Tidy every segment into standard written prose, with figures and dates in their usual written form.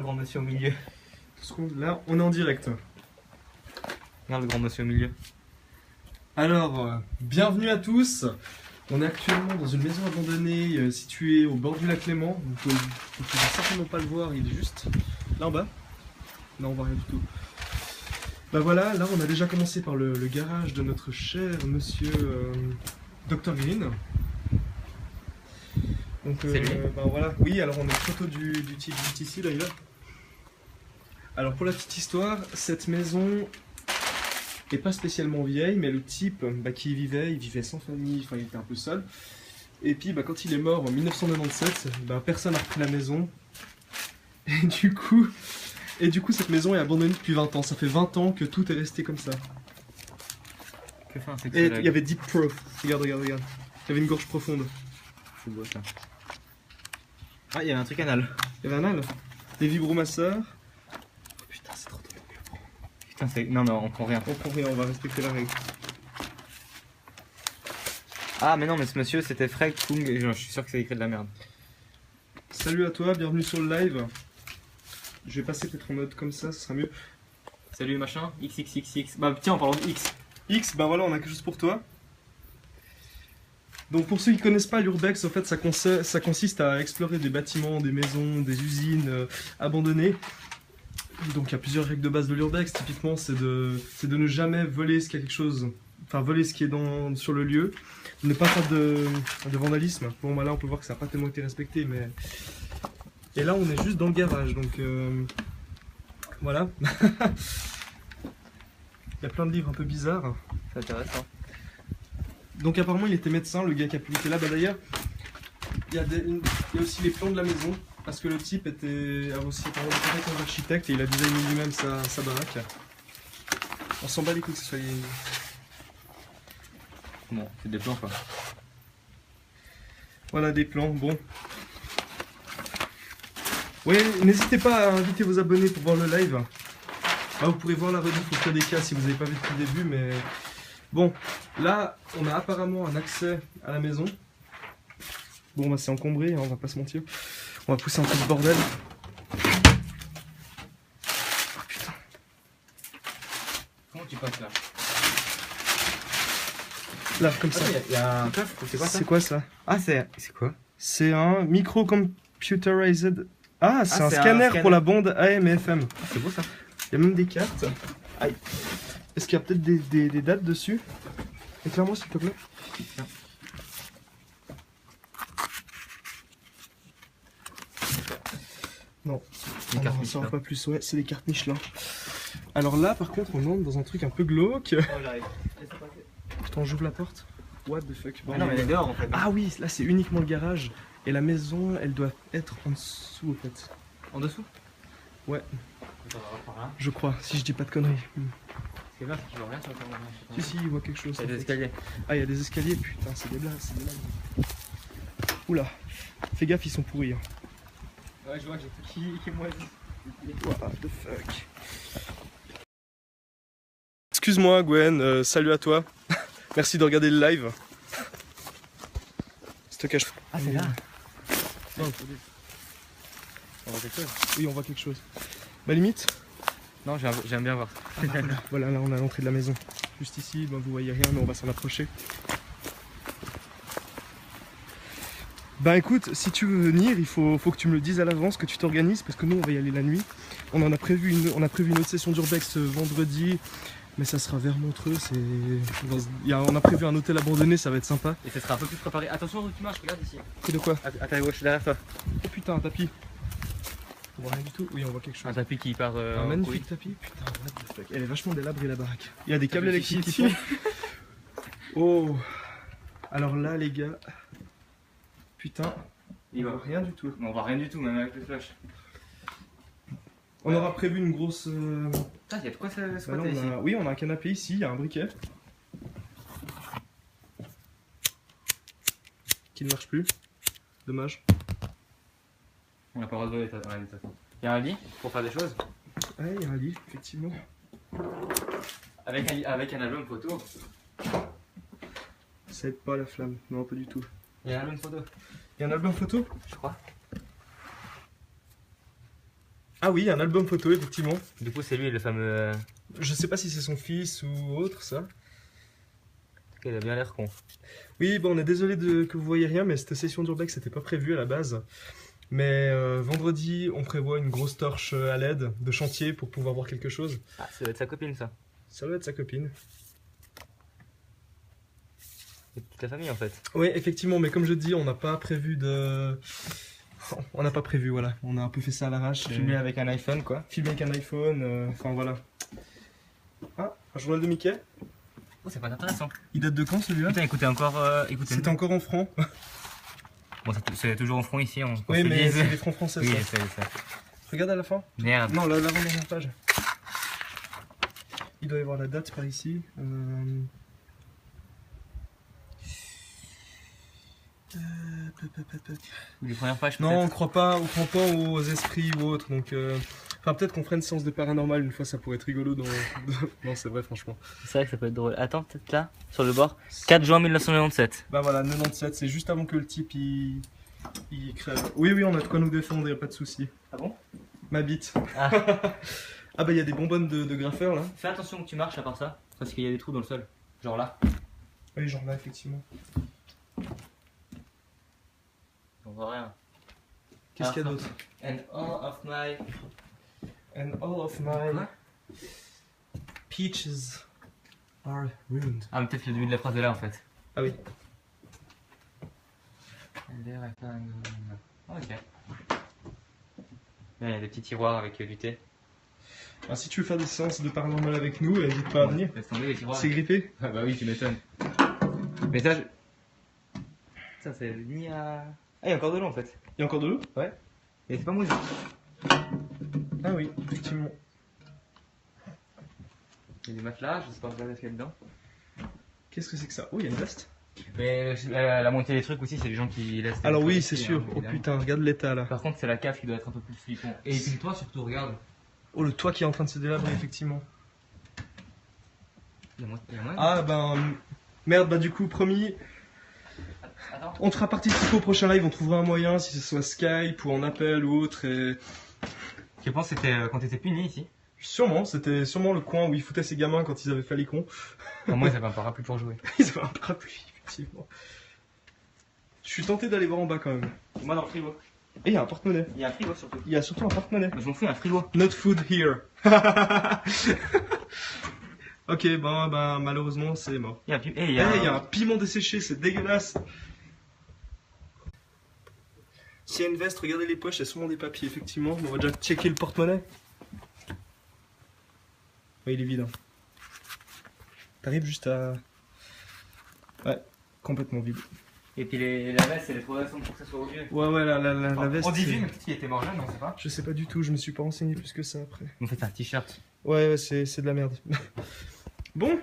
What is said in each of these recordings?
grand monsieur au milieu. Là, on est en direct. Regarde le grand monsieur au milieu. Alors, bienvenue à tous. On est actuellement dans une maison abandonnée située au bord du lac Léman. Vous pouvez certainement pas le voir, il est juste là en bas. Là, on voit rien du tout. Bah voilà, là on a déjà commencé par le garage de notre cher monsieur Dr Green. Donc c'est lui. bah voilà, oui, alors on a une photo du type ici d'ailleurs. Alors pour la petite histoire, cette maison est pas spécialement vieille, mais le type qui y vivait, il vivait sans famille, enfin il était un peu seul. Et puis quand il est mort en 1997, personne n'a repris la maison. Et du coup cette maison est abandonnée depuis 20 ans. Ça fait 20 ans que tout est resté comme ça. Que fin c'est que Et il y avait Deep Pro. Regarde. Il y avait une gorge profonde. C'est beau ça. Ah, il y avait un truc anal. Il y avait un anal. Des vibromasseurs. Oh, putain, c'est trop tôt. Putain, c'est. Non, on prend rien. On prend rien, on va respecter la règle. Ah, mais non, mais ce monsieur c'était Frey Kung et je suis sûr que c'est écrit de la merde. Salut à toi, bienvenue sur le live. Je vais passer peut-être en mode comme ça, ce sera mieux. Salut machin, XXXX. Bah tiens, en parlant de X. X, voilà, on a quelque chose pour toi. Donc pour ceux qui ne connaissent pas l'urbex, en fait ça consiste à explorer des bâtiments, des maisons, des usines abandonnées. Donc il y a plusieurs règles de base de l'urbex. Typiquement c'est de ne jamais voler ce qu'il y a quelque chose, enfin voler ce qui est sur le lieu, ne pas faire de vandalisme. Bon là on peut voir que ça n'a pas tellement été respecté, mais et là on est juste dans le garage, donc voilà. Il y a plein de livres un peu bizarres. C'est intéressant. Donc apparemment il était médecin, le gars qui a publié là. D'ailleurs, il y a aussi les plans de la maison, parce que le type a aussi apparemment des compétences d'architecte et il a designé lui-même sa baraque. On s'en bat les couilles que ce soit... Bon, c'est des plans quoi. Voilà des plans, bon. Ouais, n'hésitez pas à inviter vos abonnés pour voir le live. Vous pourrez voir la rediff au pire des cas si vous n'avez pas vu depuis le début, mais... Bon, là, on a apparemment un accès à la maison. Bon, c'est encombré, hein, on va pas se mentir. On va pousser un peu ce bordel. Oh, putain. Comment tu passes là? Là, comme ça. Il y a un coffre, c'est quoi ça? C'est quoi ça? Ah, c'est quoi? C'est un micro-computerized... Ah, c'est un c'est scanner un pour la bande AM et FM. C'est beau ça. Il y a même des cartes. Aïe. Est-ce qu'il y a peut-être des dates dessus? Éclaire-moi s'il te plaît. Non, Des cartes on ne Michelin. saura pas plus. Ouais, c'est des cartes Michelin. Alors là, par contre, on entre dans un truc un peu glauque. Oh, j'arrive. Putain, j'ouvre la porte. What the fuck? Ah non, mais elle est dehors en fait. Ah oui, là c'est uniquement le garage. Et la maison, elle doit être en dessous, en fait. En dessous? Ouais, Attends, on va par là. je crois, si je dis pas de conneries. C'est là, tu vois rien sur le terrain. Si, il voit quelque chose. Il y a en des fait. escaliers. Ah, il y a des escaliers, putain, c'est des blagues, Oula, fais gaffe, ils sont pourris. Hein. Ouais, je vois que j'ai tout qui est moisi. What the fuck. Excuse-moi Gwen, salut à toi. Merci de regarder le live. Stockage. Ah, c'est là. Non, On voit quelque chose? oui, on voit quelque chose. Bah limite. Non, j'aime bien voir. Voilà, là on a l'entrée de la maison. Juste ici, vous voyez rien, mais on va s'en approcher. Bah écoute, si tu veux venir, il faut que tu me le dises à l'avance, que tu t'organises, parce que nous on va y aller la nuit. On a prévu une autre session d'urbex vendredi, mais ça sera vers Montreux. On a prévu un hôtel abandonné, ça va être sympa. Et ça sera un peu plus préparé. Attention, tu marches, regarde ici. Et de quoi? À ta gauche, derrière toi. Oh putain, un tapis. On voit rien du tout. Oui, on voit quelque chose. Un tapis qui part. Un en magnifique couille. tapis. Putain, what the fuck. Elle est vachement délabrée la baraque. Il y a des câbles fait électriques qui chier. font. Oh. Alors là, les gars. Putain. Il On va. voit rien du tout. On voit rien du tout, même avec le flash. On aura prévu une grosse. Putain, il y a de quoi ça Bah là, squatter ici. oui, on a un canapé ici, il y a un briquet. Qui ne marche plus. Dommage. On n'a pas le droit de voler, de toute façon. Il y a un lit pour faire des choses. Ouais, il y a un lit, effectivement. Avec un album photo. Ça aide pas la flamme. Non, pas du tout. Il y a un album photo. Il y a un album photo? Je crois. Ah oui, un album photo, effectivement. Du coup, c'est lui le fameux. Je sais pas si c'est son fils ou autre, ça. Il a bien l'air con. Oui, bon, on est désolé que vous voyez rien, mais cette session d'urbex c'était pas prévu à la base. Mais vendredi, on prévoit une grosse torche à LED de chantier pour pouvoir voir quelque chose. Ah, ça doit être sa copine, ça. Ça doit être sa copine. C'est toute la famille en fait. Oui, effectivement, mais comme je dis, on n'a pas prévu de... On n'a pas prévu, voilà. On a un peu fait ça à l'arrache. Filmé avec un iPhone, quoi. Filmé avec un iPhone, enfin voilà. Ah, un journal de Mickey. Oh, c'est pas intéressant. Il date de quand celui-là? Putain, écoutez encore. Écoutez. C'était encore en francs. Bon, c'est toujours en front ici. Oui, mais c'est les francs français, Oui, ça. c'est ça. Regarde à la fin. Merde. Non, l'avant-dernière page. Il doit y avoir la date par ici. Les premières pages. Non, on croit pas aux esprits ou autres, donc... Enfin, peut-être qu'on ferait une séance de paranormal une fois, ça pourrait être rigolo dans... Non, c'est vrai, franchement. C'est vrai que ça peut être drôle. Attends, peut-être là, sur le bord. 4 juin 1997. Bah voilà, 97, c'est juste avant que le type, il crève. Oui, oui, on a de quoi nous défendre, y a pas de souci. Ah bon? Ma bite. Ah. Ah bah, il y a des bonbonnes de graffeurs, là. Fais attention que tu marches à part ça, parce qu'il y a des trous dans le sol. Genre là. Oui, genre là, effectivement. On voit rien. Qu'est-ce qu'il y a d'autre? And all of my. And all of my Quoi? peaches are ruined. Ah, mais peut-être le début de la phrase est là en fait. Ah oui. Ok. Là, il y a des petits tiroirs avec du thé. Alors, si tu veux faire des séances de paranormal avec nous, n'hésite pas à venir. Laisse tomber les tiroirs. C'est grippé? Ah bah oui, tu m'étonnes. Mais ça, ça c'est ni à... Ah, il y a encore de l'eau en fait. Il y a encore de l'eau? Ouais. Mais c'est pas mouillé. Ah oui, effectivement. Il y a des matelas, je sais pas regarder ce qu'il y a dedans. Qu'est-ce que c'est que ça? Oh, il y a une veste. Mais la montée des trucs aussi, c'est les gens qui laissent... Alors des oui, trucs c'est ici, sûr. hein, Oh évidemment. putain, regarde l'état là. Par contre, c'est la cave qui doit être un peu plus flippant. Et puis toi surtout, regarde. Oh, le toit qui est en train de se délabrer, effectivement. Il y a moins. Ah ben... Merde, bah du coup, promis, Attends. on te fera participer au prochain live, on trouvera un moyen, si ce soit Skype ou en appel ou autre, et... Je pense que c'était quand t'étais puni ici. Sûrement, c'était sûrement le coin où ils foutaient ces gamins quand ils avaient fait les cons. Enfin, moi, ils avaient un parapluie pour jouer. Ils avaient un parapluie, effectivement. Je suis tenté d'aller voir en bas quand même. Moi, dans le frigo. Et il y a un porte-monnaie. Il y a un frigo surtout. Il y a surtout un porte-monnaie. Mais je m'en fous, il y a un frigo. Not food here. Ok, ben malheureusement c'est mort. Il y a un pi- Eh, il Il y a, y a un piment desséché, c'est dégueulasse. S'il y a une veste, regardez les poches, il y a sûrement des papiers, effectivement. On va déjà checker le porte-monnaie. Ouais, il est vide. Hein. T'arrives juste à... Ouais, complètement vide. Et puis la veste, c'est les progressions pour que ça soit odieux. Ouais, la veste... On dit c'est- vieux, mais peut-être qu'il était mort jeune, on sait pas. Je sais pas du tout, je me suis pas renseigné plus que ça après. En fait, c'est un t-shirt. Ouais, c'est de la merde. Bon,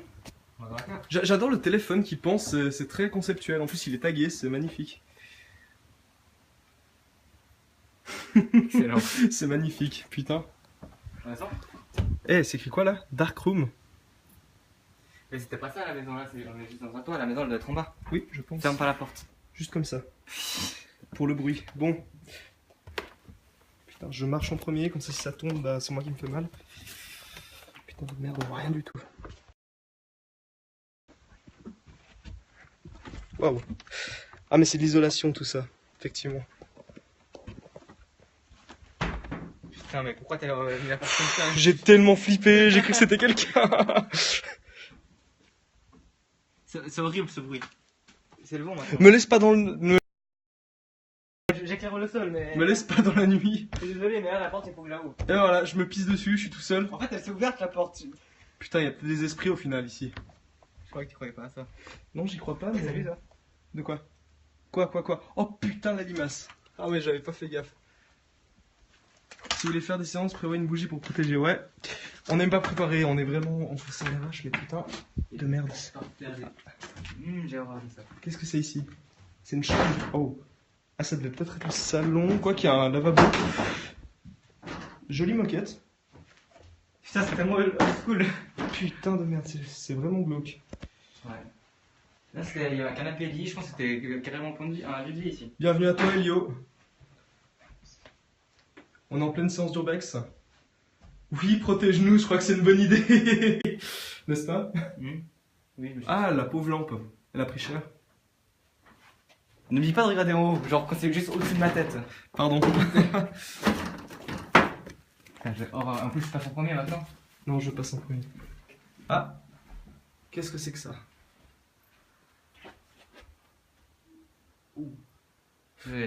j'adore le téléphone qui pense, c'est très conceptuel. En plus, il est tagué, c'est magnifique. Excellent. C'est magnifique, putain. Vincent. Eh, c'est écrit quoi là? Dark Room? Mais c'était pas ça à la maison là, on est juste dans un toit, la maison elle doit être en bas. Oui, je pense. Ferme pas la porte. Juste comme ça. Pour le bruit. Bon. Putain, je marche en premier, comme ça si ça tombe, bah, c'est moi qui me fais mal. Putain de merde, on voit rien du tout. Waouh. Ah mais c'est de l'isolation tout ça, effectivement. Putain, mais pourquoi t'as mis la porte comme ça? J'ai tellement flippé, j'ai cru que c'était quelqu'un. C'est horrible ce bruit. C'est le vent maintenant. Me laisse pas dans le... J'éclaire le sol, mais. Me laisse pas dans la nuit. Je suis désolé, mais là la porte est pour là-haut. Et voilà, je me pisse dessus, je suis tout seul. En fait, elle s'est ouverte la porte. Putain, il y a peut-être des esprits au final ici. Je croyais que tu croyais pas à ça. Non, j'y crois pas, T'as mais... vu ça? De quoi? Quoi? Oh putain, la limace. Ah ouais, j'avais pas fait gaffe. Si vous voulez faire des séances, prévoyez une bougie pour protéger. Ouais, on n'aime pas préparer, on est vraiment en fausse à l'arrache, mais putain de merde. J'ai horreur de ça. Qu'est-ce que c'est ici? C'est une chambre. Oh. Ah, ça devait peut-être être le salon. Quoi qu'il y a un lavabo. Jolie moquette. Putain, c'est tellement old school. Putain de merde, c'est vraiment glauque. Ouais. Là, il y a un canapé lit, je pense que c'était carrément un lit ici. Bienvenue à toi, Elio. On est en pleine séance d'urbex. Oui, protège-nous, je crois que c'est une bonne idée. N'est-ce pas? Oui, je me suis- Ah, la pauvre lampe. Elle a pris cher. Ne me dis pas de regarder en haut, genre quand c'est juste au-dessus de ma tête. Pardon. Oh, en plus, je passe en premier maintenant. Non, je passe en premier. Ah, qu'est-ce que c'est que ça?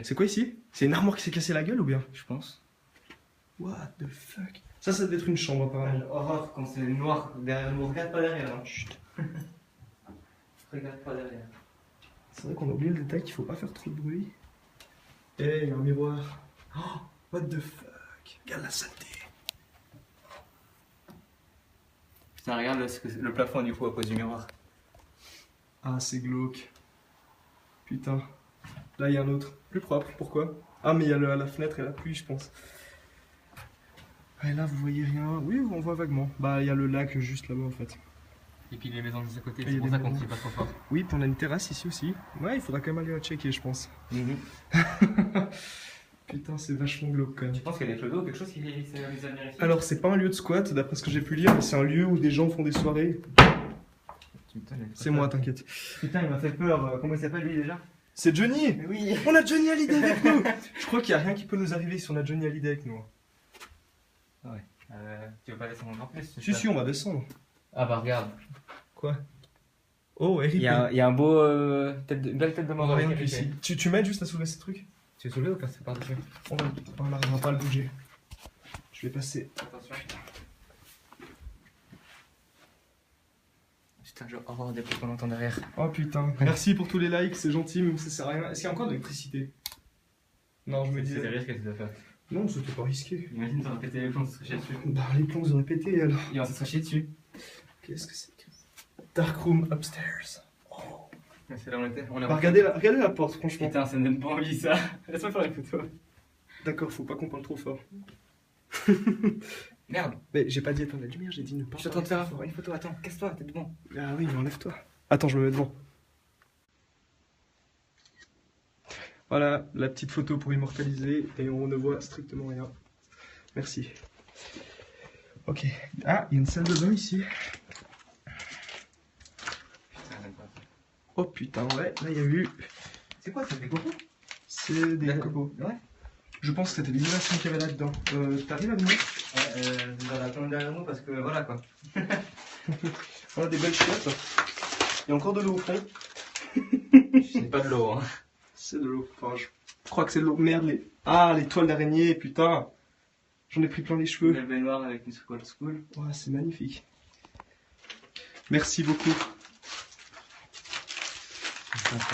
C'est quoi ici? C'est une armoire qui s'est cassée la gueule ou bien? Je pense. What the fuck? Ça devait être une chambre apparemment. Horreur quand c'est noir derrière nous. Regarde pas derrière. Hein. Chut. Regarde pas derrière. C'est vrai qu'on a oublié le détail qu'il faut pas faire trop de bruit. Eh, il y a un miroir. Oh, what the fuck? Regarde la saleté. Putain, regarde le plafond du coup à cause du miroir. Ah, c'est glauque. Putain. Là, il y a un autre. Plus propre. Pourquoi? Ah, mais il y a la fenêtre et la pluie, je pense. Et là, vous voyez rien. Oui, on voit vaguement. Bah, il y a le lac juste là-bas, en fait. Et puis les maisons juste à côté, Et il y c'est a pour des ça qu'on maisons. tire pas trop fort. Oui, puis on a une terrasse ici aussi. Ouais, il faudra quand même aller la checker, je pense. Putain, c'est vachement glauque quand même. Tu penses qu'il y a des clodos ou quelque chose qui s'est amusé à venir ici? Alors, c'est pas un lieu de squat, d'après ce que j'ai pu lire, mais c'est un lieu où des gens font des soirées. C'est moi, t'inquiète. Putain, il m'a fait peur. Comment il s'appelle lui déjà? C'est Johnny! Mais oui. On a Johnny Hallyday avec nous! Je crois qu'il y a rien qui peut nous arriver si on a Johnny Hallyday avec nous. Ouais. Tu veux pas descendre encore plus? Si, on va descendre. Ah bah regarde. Quoi? Oh, Eric. Il y a un beau belle tête de On mort va avec rien elle, ici. Tu m'aides juste à soulever ce truc? Tu veux soulever ou passer par-dessus? On n'arrivera pas à le bouger. Je vais passer. Attention. Putain, j'ai horreur des bruits qu'on entend derrière. Oh putain. Merci pour tous les likes, c'est gentil, même si ça sert à rien. Est-ce qu'il y a encore de l'électricité? Non, je me C'est disais. risqué de faire. Non, c'était pas risqué. Imagine, t'aurais pété les plombs, on se serait chié dessus. Bah, les plombs auraient pété alors. Et on se serait chié dessus. Qu'est-ce que c'est que Dark room upstairs. C'est là où on était. On est Bah, regardez la porte, franchement. Putain, ça me donne pas envie ça. Laisse-moi faire les photos. D'accord, faut pas qu'on parle trop fort. Merde. Mais j'ai pas dit éteindre la lumière, j'ai dit ne pas. Je suis en train de faire une photo. Attends, casse-toi, t'es devant. Ah oui, mais enlève-toi. Attends, je me mets devant. Voilà, la petite photo pour immortaliser et on ne voit strictement rien. Merci. Ok. Ah, il y a une salle de bain ici. Putain, j'aime pas. Oh putain, ouais, là il y a eu. C'est quoi ça, des cocos? C'est des cocos. Ouais. Je pense que c'était l'innovation qu'il y avait là-dedans. T'arrives à venir? Ouais, dans la plante derrière nous parce que voilà quoi. On a des belles chiottes. Il y a encore de l'eau au fond. C'est pas de l'eau hein. C'est de l'eau. Enfin, je crois que c'est de l'eau. Merde, les toiles d'araignée, putain. J'en ai pris plein les Une cheveux. belle baignoire avec une school. Ouais, c'est magnifique. Merci beaucoup.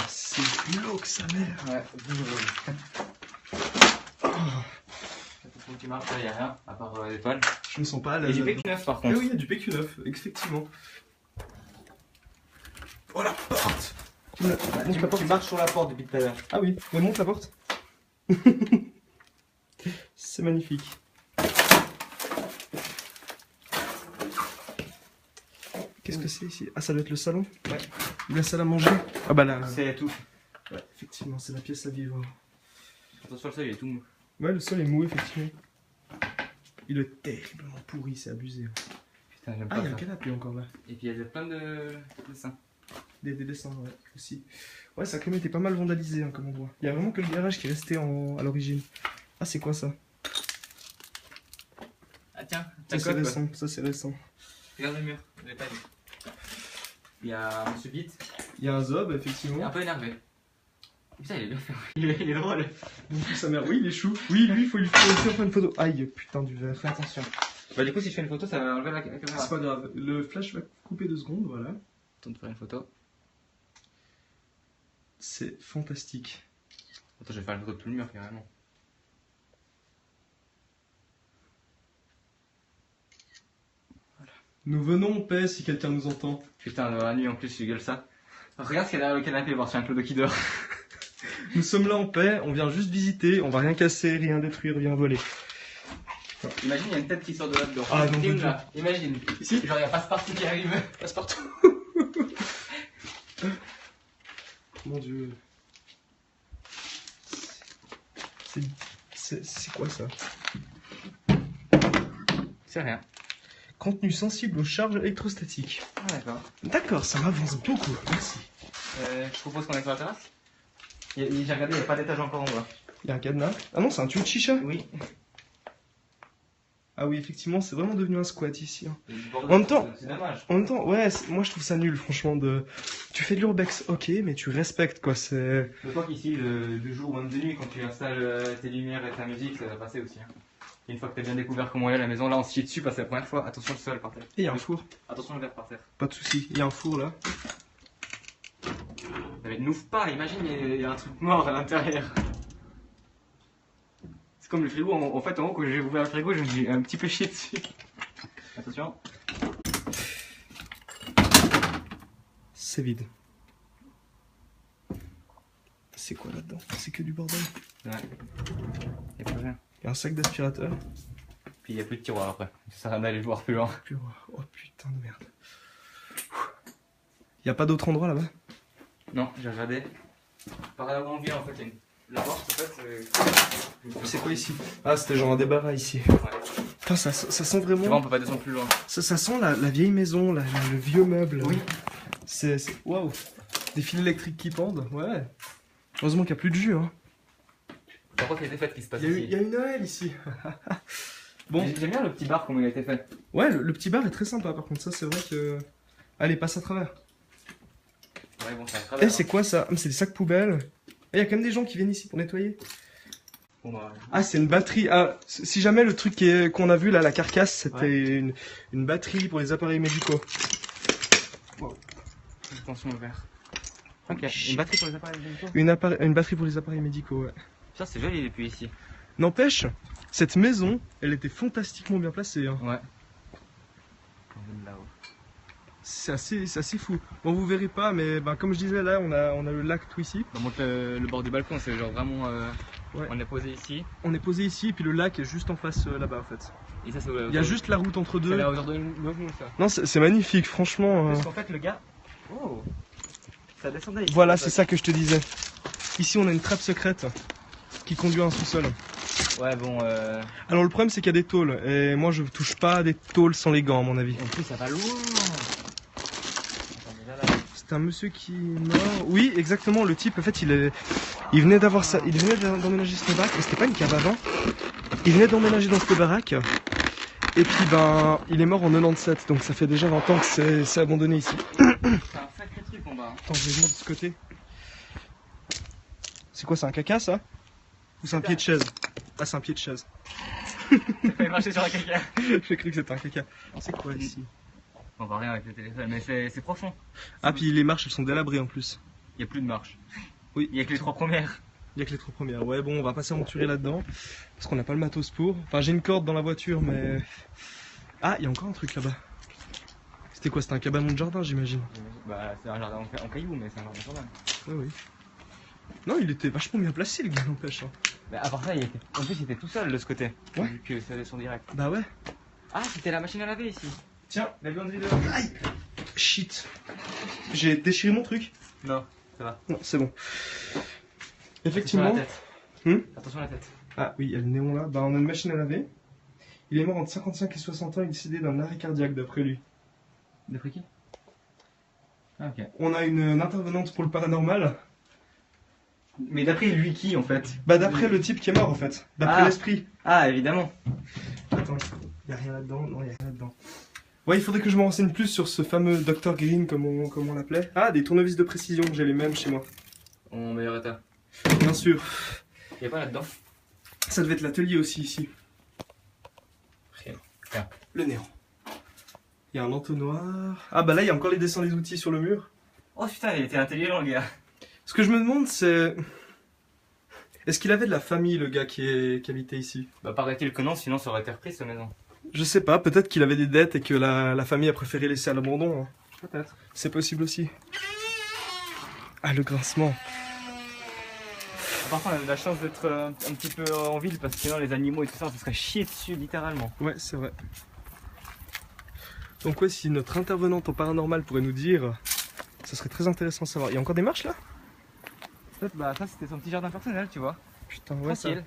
C'est glauque, sa mère. Ouais, tu marches, il n'y a rien, à part les toiles. Je me sens pas à Et l'aise. du là-dedans. PQ9 par Eh contre. oui, il y a du PQ9, effectivement. Oh la porte! Tu marches sur la porte depuis tout à l'heure. Ah oui, mais monte la porte. C'est magnifique. Qu'est-ce que c'est ici? Ah, ça doit être le salon? Ouais. Ou la salle à manger? Ah bah là. C'est tout. Ouais, effectivement, c'est la pièce à vivre. Attention, le sol il est tout mou. Ouais, le sol est mou, effectivement. Il est terriblement pourri, c'est abusé. Putain, j'aime Ah, pas il y a ça. un canapé encore là. Et puis il y a plein de dessins. Des dessins, ouais, aussi. Ouais, ça a quand même été pas mal vandalisé hein, comme endroit. Il y a vraiment que le garage qui est resté à l'origine. Ah, c'est quoi ça? Ah tiens, Ça, c'est récent. Ça, c'est récent. Regarde le mur, je l'ai pas vu. Il y a Monsieur Beat, Il y a un zob, il est effectivement. un peu énervé. Putain, il est bien fait. Il est drôle. Donc, sa mère, oui, il est chou. Oui, lui, il faut lui faire une photo. Aïe, putain du verre. Fais attention. Bah, du coup, si je fais une photo, ça va enlever la C'est caméra. pas grave. Le flash va couper 2 secondes, voilà. Attends de faire une photo. C'est fantastique. Attends, je vais faire une photo de tout le mur carrément. Nous venons en paix si quelqu'un nous entend. Putain, dans la nuit en plus, je gueule ça. Regarde ce qu'il y a derrière le canapé, voir s'il y a un clodo qui dort. Nous sommes là en paix, on vient juste visiter, on va rien casser, rien détruire, rien voler. Imagine, il y a une tête qui sort de là-dedans. Ah, non, Tim, non. là. Imagine. Ici Genre, il y a Passepartout qui arrive. Passe partout. Mon dieu. C'est quoi ça? C'est rien. Contenu sensible aux charges électrostatiques. Ah, d'accord. D'accord, ça m'avance beaucoup, merci. Je propose qu'on aille sur la terrasse. J'ai regardé, il n'y a pas d'étage encore en bas. Il y a un cadenas. Ah non, c'est un tuyau de chicha. Oui. Ah oui, effectivement, c'est vraiment devenu un squat ici. Hein. En même temps- c'est dommage. En même temps, ouais, moi je trouve ça nul, franchement. Tu fais de l'urbex, ok, mais tu respectes quoi. C'est. Je crois qu'ici, de jour ou même de nuit, quand tu installes tes lumières et ta musique, ça va passer aussi. Hein. Et une fois que tu as bien découvert comment est la maison, là on se chie dessus parce que c'est la première fois. Attention le sol par terre. Et il y a un four. Attention le verre par terre. Pas de souci. Il y a un four là. Mais n'ouvre pas, imagine, il y a un truc mort à l'intérieur. C'est comme le frigo, en fait, en haut, quand j'ai ouvert le frigo, je me suis un petit peu chié dessus. Attention. C'est vide. C'est quoi là-dedans? C'est que du bordel. Ouais. Il n'y a plus rien. Il y a un sac d'aspirateur. Puis il n'y a plus de tiroir après. Ça sert à rien d'aller voir plus loin. Oh putain de merde. Il y a pas d'autre endroit là-bas? Non, j'ai regardé. Par là où on vient, en fait, il y a la porte, en fait, C'est quoi ici? Ah, c'était genre un débarras ici. Ouais. Putain, ça sent Tu vois, vraiment. on peut pas descendre plus loin. Ça sent la vieille maison, le vieux meuble. Oui. C'est. Waouh! Des fils électriques qui pendent, ouais. Heureusement qu'il n'y a plus de jus, hein. Par contre, il y a des fêtes qui se passent Il ici. y a une Noël ici. Bon. J'aime bien le petit bar, comment il a été fait. Ouais, le petit bar est très sympa par contre, ça c'est vrai que. Allez, passe à travers. Ouais, bon, ça va Eh, travers. c'est quoi ça? C'est des sacs poubelles. Il y a quand même des gens qui viennent ici pour nettoyer. Bon, bah, Ah, c'est une batterie. Ah, si jamais le truc qu'on a vu là, la carcasse, c'était une batterie pour les appareils médicaux. attention au verre. Ok, une batterie pour les appareils médicaux. Une batterie pour les appareils médicaux, ouais. Ça, c'est joli depuis ici. N'empêche, cette maison, elle était fantastiquement bien placée. Hein. Ouais. On vient de là-haut. C'est assez fou. Bon, vous verrez pas, mais bah, comme je disais, là, on a le lac tout ici. On montre le bord du balcon, c'est genre vraiment. Ouais. On est posé ici. On est posé ici, et puis le lac est juste en face là-bas, en fait. Et ça, c'est. Il y a juste la route entre C'est deux. la hauteur de nous, ça. Non, c'est magnifique, franchement. Parce qu'en fait, le gars. Oh. Ça descendait ici. Voilà, c'est ça que je te disais. Ici, on a une trappe secrète qui conduit à un sous-sol. Ouais, bon. Alors, le problème, c'est qu'il y a des tôles. Et moi, je touche pas à des tôles sans les gants, à mon avis. En plus, ça va loin. C'est un monsieur qui est mort. Oui, exactement. Le type, en fait, il venait d'avoir ça. Il venait d'emménager cette baraque, mais c'était pas une cave avant. Il venait d'emménager dans cette baraque. Et puis, ben, il est mort en 97. Donc, ça fait déjà 20 ans que c'est abandonné ici. C'est un sacré truc en bas. Attends, je vais venir de ce côté. C'est quoi, c'est un caca, ça? Ou c'est un pied de chaise? Ah, c'est un pied de chaise. T'as failli marcher sur la caca. J'ai cru que c'était un caca. C'est quoi ici? On va rien avec le téléphone, mais c'est profond. Ah, puis les marches, elles sont délabrées en plus. Il n'y a plus de marche. Oui. Il n'y a que les 3 premières. Il y a que les 3 premières. Ouais, bon, on va pas s'aventurer là-dedans. Parce qu'on n'a pas le matos pour. Enfin, j'ai une corde dans la voiture, mais. Ah, il y a encore un truc là-bas. C'était quoi? C'était un cabanon de jardin, j'imagine. Bah, c'est un jardin en cailloux, mais c'est un jardin quand même. Ouais, oui. Non, il était vachement bien placé, le gars, n'empêche. Hein. Mais à part ça, en plus, il était tout seul de ce côté. Ouais. Vu que ça allait son direct. Bah ouais. Ah, c'était la machine à laver ici. Tiens, la buanderie de. Aïe! Shit! J'ai déchiré mon truc. Non, ça va. Non, c'est bon. Attention Effectivement. à la tête. Attention à la tête. Ah oui, il y a le néon là. Bah, on a une machine à laver. Il est mort entre 55 et 60 ans, il est décédé d'un arrêt cardiaque d'après lui. D'après qui? Ah, ok. On a une intervenante pour le paranormal. Mais d'après lui qui en fait? Bah, d'après le type qui est mort en fait. D'après Ah. l'esprit. Ah, évidemment. Attends, il a rien là-dedans? Non, il a rien là-dedans. Ouais, il faudrait que je me renseigne plus sur ce fameux Dr Green, comme on l'appelait. Ah, des tournevis de précision, j'ai les mêmes chez moi. En meilleur état. Bien sûr. Y'a pas là-dedans? Ça devait être l'atelier aussi ici. Rien. Rien. Le néant. Il y a un entonnoir. Ah bah là, il y a encore les dessins des outils sur le mur. Oh putain, il était intelligent le gars. Ce que je me demande, c'est... Est-ce qu'il avait de la famille, le gars qui habitait ici? Bah, paraît-il que non, sinon ça aurait été repris cette maison. Je sais pas, peut-être qu'il avait des dettes et que la famille a préféré laisser à l'abandon. Hein. Peut-être. C'est possible aussi. Ah, le grincement. Par contre, on a de la chance d'être un petit peu en ville parce que sinon les animaux et tout ça, on se serait chié dessus littéralement. Ouais, c'est vrai. Donc ouais, si notre intervenante en paranormal pourrait nous dire, ça serait très intéressant à savoir. Il y a encore des marches là? Peut-être, bah ça c'était son petit jardin personnel, tu vois. Putain, ouais, ça... Tranquille.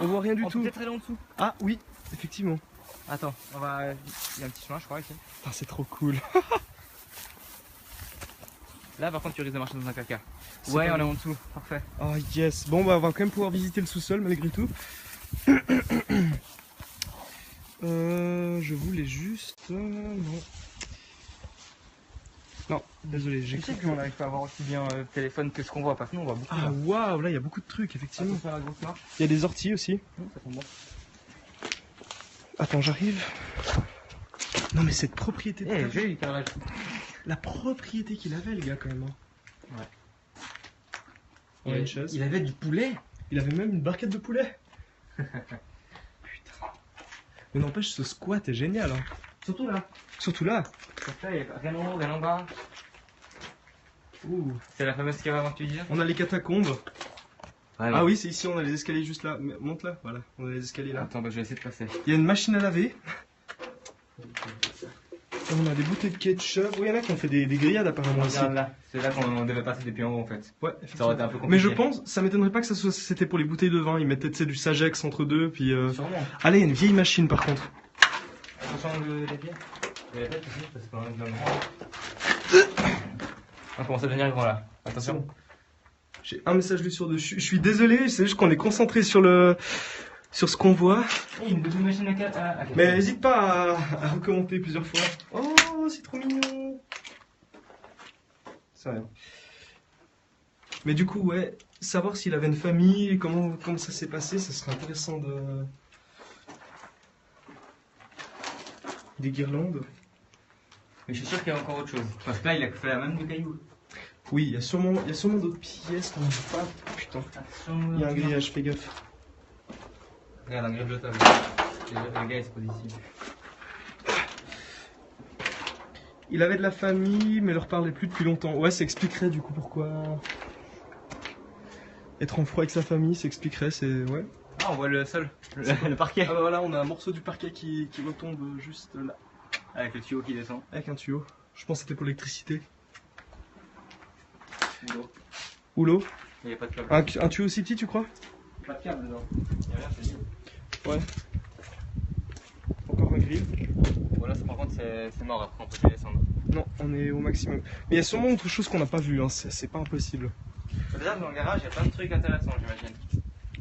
On voit rien du On peut tout. peut-être aller en dessous. Ah oui, effectivement. Attends, on va. Il y a un petit chemin, je crois, ici. Ah, c'est trop cool. Là, par contre, tu risques de marcher dans un caca. C'est Ouais, pas on est bien. en dessous. Parfait. Oh yes. Bon, bah, on va quand même pouvoir visiter le sous-sol malgré tout. Je voulais juste. Non. Non, désolé, j'ai Tu sais cru. qu'on n'arrive pas à voir aussi bien le téléphone que ce qu'on voit, parce que nous on voit beaucoup. Ah, waouh, là, il y a beaucoup de trucs, Tu effectivement. faire la grosse marche. Il y a des orties aussi. Ça tombe bon. Attends, j'arrive. Non, mais cette propriété. Eh, j'ai eu le carrelage. La propriété qu'il avait, le gars, quand même. Ouais. On a une chaise. Il avait du poulet. Il avait même une barquette de poulet. Putain. Mais n'empêche, ce squat est génial. Hein. Surtout là. Surtout là. Comme ça, il n'y a rien en haut, rien en bas. Ouh. C'est la fameuse cave avant que tu disais. On a les catacombes. Ouais, Ah oui, c'est ici, on a les escaliers juste là. Monte là, voilà. On a les escaliers là. Attends, bah, je vais essayer de passer. Il y a une machine à laver. On a des bouteilles de ketchup. Oui, il y en a qui ont fait des grillades apparemment aussi. Regarde là. C'est là qu'on devait passer depuis en haut en fait. Ouais, Ça aurait été un peu compliqué. mais je pense, ça m'étonnerait pas que ça soit, c'était pour les bouteilles de vin. Ils mettaient tu sais, du Sagex entre deux, puis. Sûrement. Allez, il y a une vieille machine par contre. Attention les pieds. Et la tête aussi, parce que quand même. On commence à devenir grand là. Attention. J'ai un message lu sur deux. Je suis désolé, c'est juste qu'on est concentré sur ce qu'on voit. Oh, une double machine à café. Mais n'hésite pas à recommander plusieurs fois. Oh, c'est trop mignon. C'est rien. Mais du coup, ouais, savoir s'il avait une famille, et comment ça s'est passé, ça serait intéressant de. Des guirlandes. Mais je suis sûr qu'il y a encore autre chose. Parce que là, il a fait la même de cailloux. Oui, il y a sûrement d'autres pièces qu'on ne voit pas. Putain, Attention. il y a un grillage, fais gaffe. Regarde, un grille jetable. Le gars, il se pose ici. Il avait de la famille, mais leur parlait plus depuis longtemps. Ouais, ça expliquerait du coup pourquoi. Être en froid avec sa famille, ça expliquerait, c'est. Ouais. Ah, on voit le sol, le parquet. Ah bah voilà, on a un morceau du parquet qui retombe juste là. Avec le tuyau qui descend. Avec un tuyau. Je pense que c'était pour l'électricité. Ou l'eau. Ou l'eau. Il n'y a pas de câble. Un tuyau aussi petit, tu crois? Pas de câble dedans. Il n'y a rien, c'est dit. Ouais. Encore un grill. Voilà, ça, par contre, c'est mort après, on peut plus descendre. Non, on est au maximum. Mais il y a sûrement autre chose qu'on n'a pas vu, hein. C'est pas impossible. Déjà, dans le garage, il y a plein de trucs intéressants, j'imagine.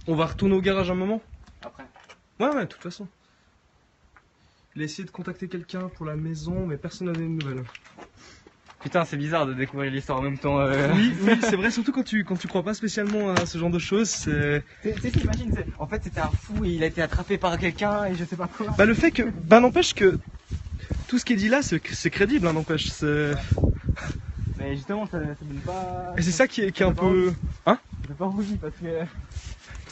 On va retourner au garage un moment? Après. Ouais, de toute façon. Il a essayé de contacter quelqu'un pour la maison, mais personne n'a donné de nouvelles. Putain, c'est bizarre de découvrir l'histoire en même temps. Oui, c'est vrai, surtout quand tu crois pas spécialement à ce genre de choses, c'est. Tu sais, t'imagines, en fait, c'était un fou et il a été attrapé par quelqu'un et je sais pas quoi. Bah, le fait que. Bah, n'empêche que. Tout ce qui est dit là, c'est crédible, hein, n'empêche. C'est. Mais justement, ça donne pas. Et c'est ça qui est un peu. Hein? J'ai pas envie parce que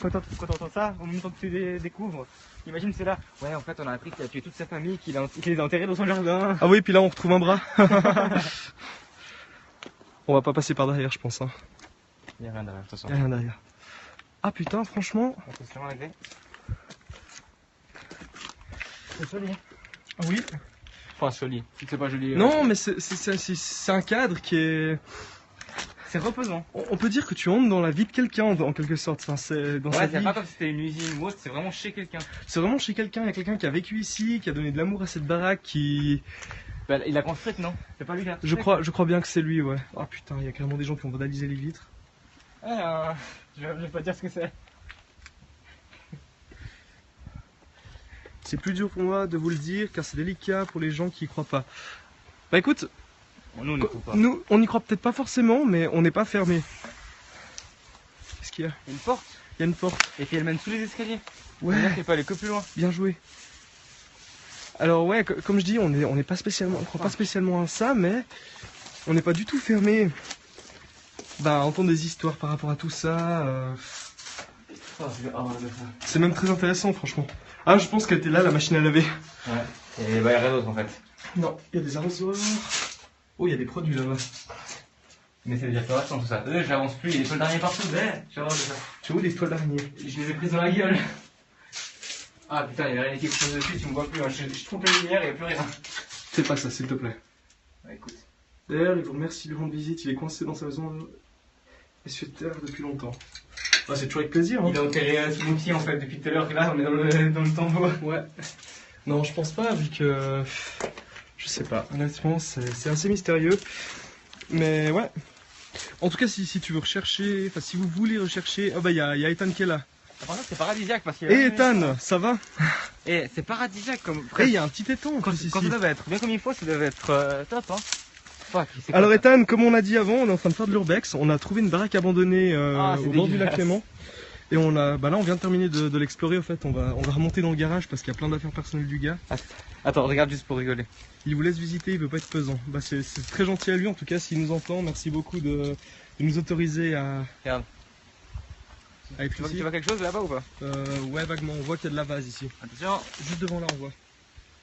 quand t'entends ça, en même temps que tu découvres, imagine c'est là. Ouais, en fait, on a appris qu'il a tué toute sa famille, qu'il les a enterrés dans son jardin. Ah oui, puis là on retrouve un bras. On va pas passer par derrière, je pense. Hein. Il y a rien derrière, de toute façon. Y a rien derrière. Ah putain, franchement. Attention à la grille. C'est joli. Ah oui. Enfin, joli. C'est pas joli. Non, mais c'est un cadre qui est. C'est reposant. On peut dire que tu entres dans la vie de quelqu'un en quelque sorte. Enfin, c'est dans sa Ouais, vie. c'est pas comme si c'était une usine ou autre, c'est vraiment chez quelqu'un. C'est vraiment chez quelqu'un. Il y a quelqu'un qui a vécu ici, qui a donné de l'amour à cette baraque, qui. Bah, il a construite, non? C'est pas lui qui a Je crois bien que c'est lui, ouais. Ah putain, il y a carrément des gens qui ont vandalisé les vitres. Ah, je vais pas dire ce que c'est. C'est plus dur pour moi de vous le dire car c'est délicat pour les gens qui y croient pas. Bah écoute, Bon, nous, on ne trouve pas. nous on y croit peut-être pas forcément, mais on n'est pas fermé. Qu'est-ce qu'il y a? Il y a une porte. Il y a une porte. Et puis elle mène sous les escaliers. Ouais, C'est-à-dire qu'il peut aller que plus loin. bien joué. Alors ouais, comme je dis, on n'est pas spécialement, on croit pas spécialement à ça, mais on n'est pas du tout fermé. Bah entendre des histoires par rapport à tout ça, c'est même très intéressant franchement. Ah, je pense qu'elle était là, la machine à laver. Ouais. Et bah, il y a rien d'autre en fait. Non, il y a des arrosoirs. Oh, il y a des produits là-bas. Mais c'est déjà pas tout ça. J'avance plus, il y a des toiles d'araignée partout. Tu vois des toiles d'araignée? Je les ai prises dans la gueule. Ah putain, il y a rien qui explose dessus, tu me vois plus. Hein. Je trompe la lumière, il n'y a plus rien. Fais pas ça, s'il te plaît. Ouais, écoute. D'ailleurs, il vous remercie de lui rendre visite. Il est coincé dans sa maison essuie-terre depuis longtemps. Ah, c'est toujours avec plaisir. Hein. Il a enterré sous mon pied en fait depuis tout à l'heure. Là, on est dans le tombeau. Ouais. Non, je pense pas, vu que. Je sais pas, honnêtement, c'est assez mystérieux. Mais ouais. En tout cas, si tu veux rechercher, enfin, si vous voulez rechercher. Oh bah, il y a Ethan qui est là. Par contre, c'est paradisiaque parce qu'il Hé Ethan, ça va? Et c'est paradisiaque comme. Hé, il y a un petit étang Quand, juste ici. quand ça devait être bien comme il faut, ça devait être top, hein. Fuck, c'est Alors quoi, ça Ethan, comme on a dit avant, on est en train de faire de l'urbex. On a trouvé une baraque abandonnée c'est au bord du lac dégueulasse. Clément. Et on a, bah là on vient de terminer de l'explorer en fait. On va remonter dans le garage parce qu'il y a plein d'affaires personnelles du gars. Attends, regarde juste pour rigoler. Il vous laisse visiter, il veut pas être pesant. Bah c'est très gentil à lui en tout cas s'il nous entend. Merci beaucoup de nous autoriser à Regarde. être Tu vois, ici. tu vois quelque chose là-bas ou pas? Ouais vaguement, on voit qu'il y a de la vase ici. Attention. Juste devant là on voit.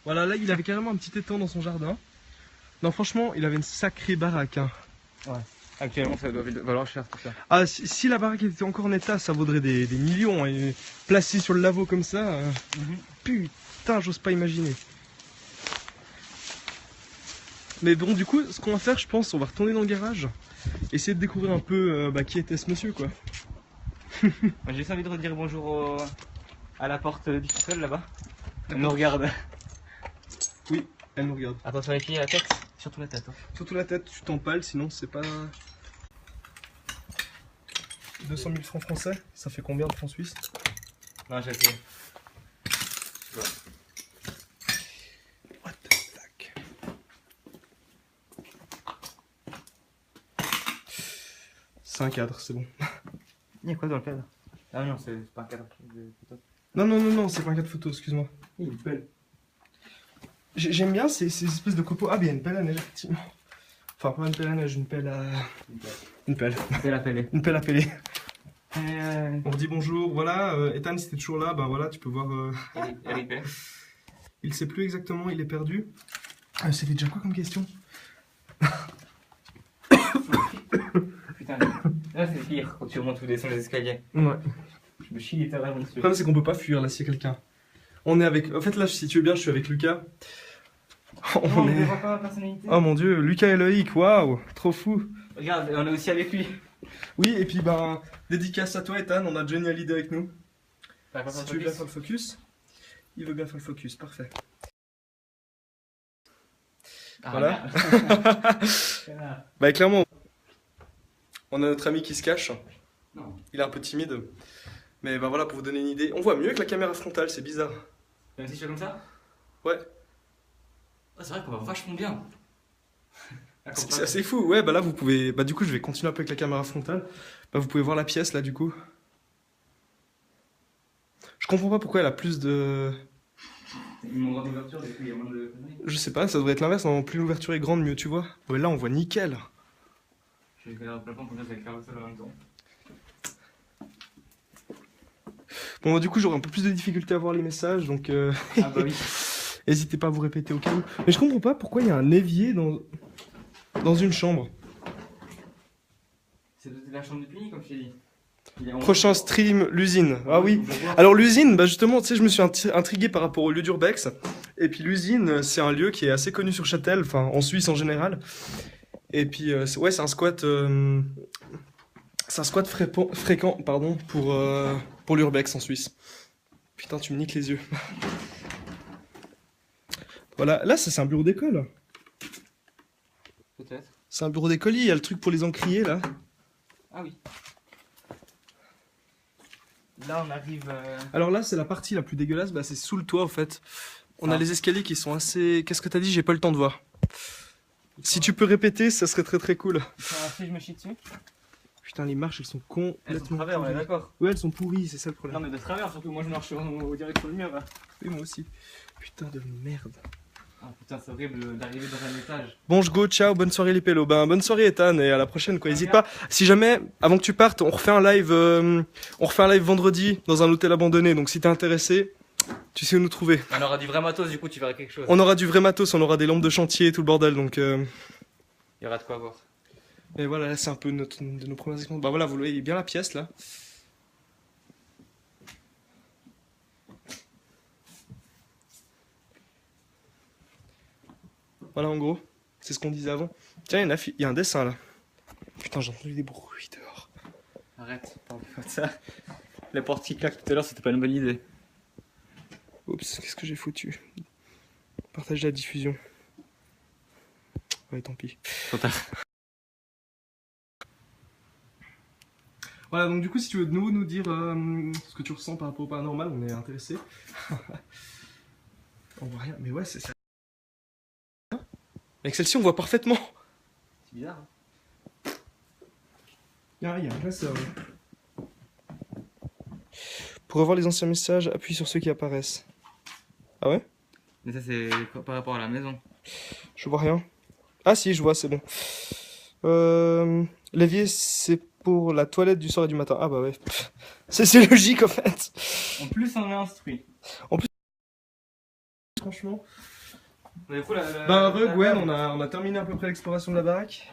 Voilà, là il avait carrément un petit étang dans son jardin. Non franchement, il avait une sacrée baraque. Hein. Actuellement, ça doit valoir cher tout ça. Ah, si la baraque était encore en état, ça vaudrait des millions. Et placé sur le lavabo comme ça, putain, j'ose pas imaginer. Mais bon, du coup, ce qu'on va faire, je pense, on va retourner dans le garage, essayer de découvrir un peu qui était ce monsieur, quoi. Moi, j'ai juste envie de redire bonjour à la porte du sous-sol là-bas. Elle nous regarde. Oui, elle nous regarde. Attention les filles, la tête. Surtout la tête. Hein. Surtout la tête, tu t'empales, sinon c'est pas... 200 000 francs français, ça fait combien de francs suisses? Non, j'ai essayé. What the fuck? C'est un cadre, c'est bon. Il y a quoi dans le cadre? Ah non, c'est pas un cadre. Non, c'est pas un cadre photo, excuse-moi. Une pelle. J'aime bien ces espèces de copeaux. Ah, bien, une pelle à neige, effectivement. Enfin, pas une pelle à neige, une pelle à. Une pelle. C'est la pelle. Une pelle à peler. On redit bonjour. Voilà, Ethan, si t'es toujours là, bah voilà, tu peux voir. RIP. Il sait plus exactement, il est perdu. C'était déjà quoi comme question? Putain, là c'est pire quand tu remontes ou descends les escaliers. Ouais. Je me chie littéralement dessus. Le problème, c'est qu'on peut pas fuir là s'il y a quelqu'un. On est avec. En fait, là, si tu veux bien, je suis avec Lucas. On ne voit pas ma personnalité. Oh mon dieu, Lucas et Loïc, waouh, trop fou. Regarde, on est aussi avec lui. Oui, et puis ben, dédicace à toi, Ethan, on a Johnny Hallyday avec nous. Si tu veux bien faire le focus, il veut bien faire le focus, parfait. Voilà. Bah clairement, on a notre ami qui se cache. Non. Il est un peu timide. Mais bah voilà, pour vous donner une idée, on voit mieux avec la caméra frontale, c'est bizarre. Même si je fais comme ça? Ouais. Ah, c'est vrai qu'on va vachement bien. C'est assez fou, ouais, bah là vous pouvez... Bah du coup je vais continuer un peu avec la caméra frontale. Bah vous pouvez voir la pièce là du coup. Je comprends pas pourquoi elle a plus de... Mon grande ouverture, du coup, il y a moins de conneries. Je sais pas, ça devrait être l'inverse, non, plus l'ouverture est grande, mieux tu vois. Ouais, là on voit nickel. Je vais regarder plein de comme ça, avec la seule en même temps. Bon bah du coup j'aurai un peu plus de difficulté à voir les messages, donc Ah bah oui. n'hésitez pas à vous répéter au cas où. Mais je comprends pas pourquoi il y a un évier dans une chambre. C'est de la chambre du Puni, comme je t'ai dit. Prochain stream, l'usine. Ah oui. Alors l'usine, bah justement, tu sais, je me suis intrigué par rapport au lieu d'Urbex. Et puis l'usine, c'est un lieu qui est assez connu sur Châtel, enfin en Suisse en général. Et puis ouais, c'est un squat, fréquent, pardon, pour l'Urbex en Suisse. Putain, tu me niques les yeux. Voilà, là c'est un bureau d'école. Peut-être. C'est un bureau d'école, il y a le truc pour les encriers là. Ah oui. Là, on arrive. Alors là, c'est la partie la plus dégueulasse, bah, c'est sous le toit en fait. On a Ah. les escaliers qui sont assez... Qu'est-ce que t'as dit? J'ai pas le temps de voir. Si tu peux répéter, ça serait très très cool. Si je me chie dessus. Putain, les marches, elles sont Elles sont complètement travers, on est pourries. d'accord. Ouais, elles sont pourries, c'est ça le problème. Non, mais de travers, surtout. Moi, je marche au direct sur le mur. Là. Oui, moi aussi. Putain de merde. Ah putain, c'est horrible d'arriver dans un étage. Bon, je go, ciao, bonne soirée les pélos. Ben, bonne soirée Ethan, et à la prochaine quoi. N'hésite pas. Si jamais, avant que tu partes, on refait un live vendredi dans un hôtel abandonné. Donc si t'es intéressé, tu sais où nous trouver. On aura du vrai matos, du coup, tu verras quelque chose. On aura du vrai matos, on aura des lampes de chantier et tout le bordel. Donc, Il y aura de quoi voir. et voilà, là c'est un peu de nos premières expériences. Bah voilà, vous voyez bien la pièce là. Voilà en gros, c'est ce qu'on disait avant. Tiens, il y a un dessin là. Putain, j'ai entendu des bruits dehors. Arrête, parle pas de ça. La porte qui claque tout à l'heure, c'était pas une bonne idée. Oups, qu'est-ce que j'ai foutu? Partager la diffusion. Ouais, tant pis. Trop tard. Voilà, donc du coup, si tu veux de nouveau nous dire ce que tu ressens par rapport au paranormal, on est intéressé. On voit rien, mais ouais, c'est ça. Avec celle-ci, on voit parfaitement. C'est bizarre. Hein. Il y a un classeur. Pour revoir les anciens messages, appuie sur ceux qui apparaissent. Ah ouais? Mais ça, c'est par rapport à la maison. Je vois rien. Ah si, je vois, c'est bon. L'évier, c'est pour la toilette du soir et du matin. Ah bah ouais. C'est logique en fait. En plus, on est instruit. Franchement. Du coup, Bah Gwen, on a terminé à peu près l'exploration de la baraque.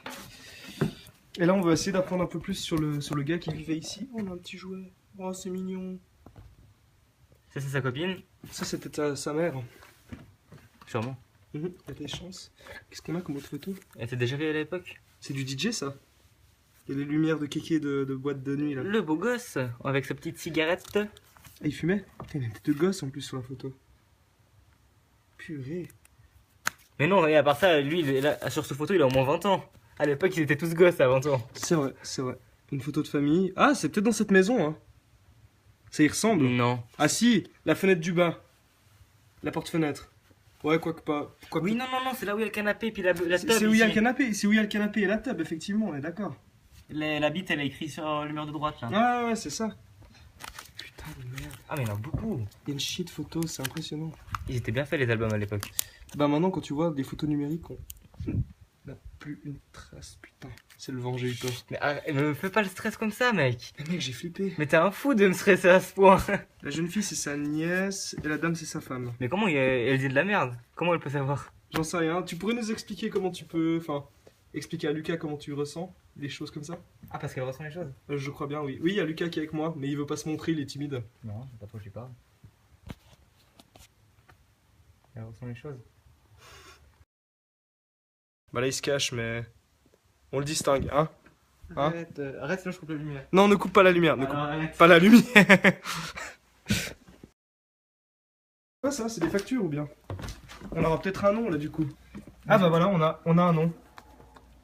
Et là, on va essayer d'apprendre un peu plus sur le gars qui vivait ici. On a un petit jouet. Oh, c'est mignon. Ça, c'est sa copine. Ça, c'était sa mère. Sûrement. Il y a des chances. Qu'est-ce qu'on a comme autre photo? Elle était déjà vue à l'époque. C'est du DJ, ça. Il y a les lumières de kéké de boîte de nuit, là. Le beau gosse, avec sa petite cigarette. Et il fumait. Putain, il y a des deux gosses en plus sur la photo. Purée. Mais non, et à part ça, lui, sur cette photo, il a au moins 20 ans. À l'époque, ils étaient tous gosses à 20 ans. C'est vrai, c'est vrai. Une photo de famille. Ah, c'est peut-être dans cette maison, hein. Ça y ressemble. Non. Ah si, la fenêtre du bas. La porte-fenêtre. Ouais, quoique pas. Oui, non, c'est là où il y a le canapé, puis la table. C'est où il y a le ici. canapé, c'est où il y a le canapé et la table, effectivement, on est d'accord. La bite, elle est écrite sur le mur de droite, là. Ah ouais, c'est ça. Putain de merde. Ah, mais il y en a beaucoup. Il y a une chier de photos, c'est impressionnant. Ils étaient bien faits, les albums, à l'époque. Bah maintenant, quand tu vois des photos numériques, on n'a plus une trace, putain. C'est le vent, j'ai eu peur. Mais me fais pas le stress comme ça, mec. Mais mec, j'ai flippé. Mais t'es un fou de me stresser à ce point. La jeune fille, c'est sa nièce, et la dame, c'est sa femme. Mais comment elle dit de la merde? Comment elle peut savoir? J'en sais rien. Tu pourrais nous expliquer comment tu peux... Enfin, expliquer à Lucas comment tu ressens des choses comme ça? Ah, parce qu'elle ressent les choses? Je crois bien, oui. Oui, il y a Lucas qui est avec moi, mais il veut pas se montrer, il est timide. Non, je sais pas trop, je lui parle. Elle ressent les choses. Bah là, il se cache, mais... On le distingue, hein? Hein? Arrête, sinon je coupe la lumière. Non, ne coupe pas la lumière, ne coupe Alors, arrête. pas la lumière. Quoi ça? C'est des factures ou bien? On aura peut-être un nom là du coup. Ah bah voilà, on a un nom.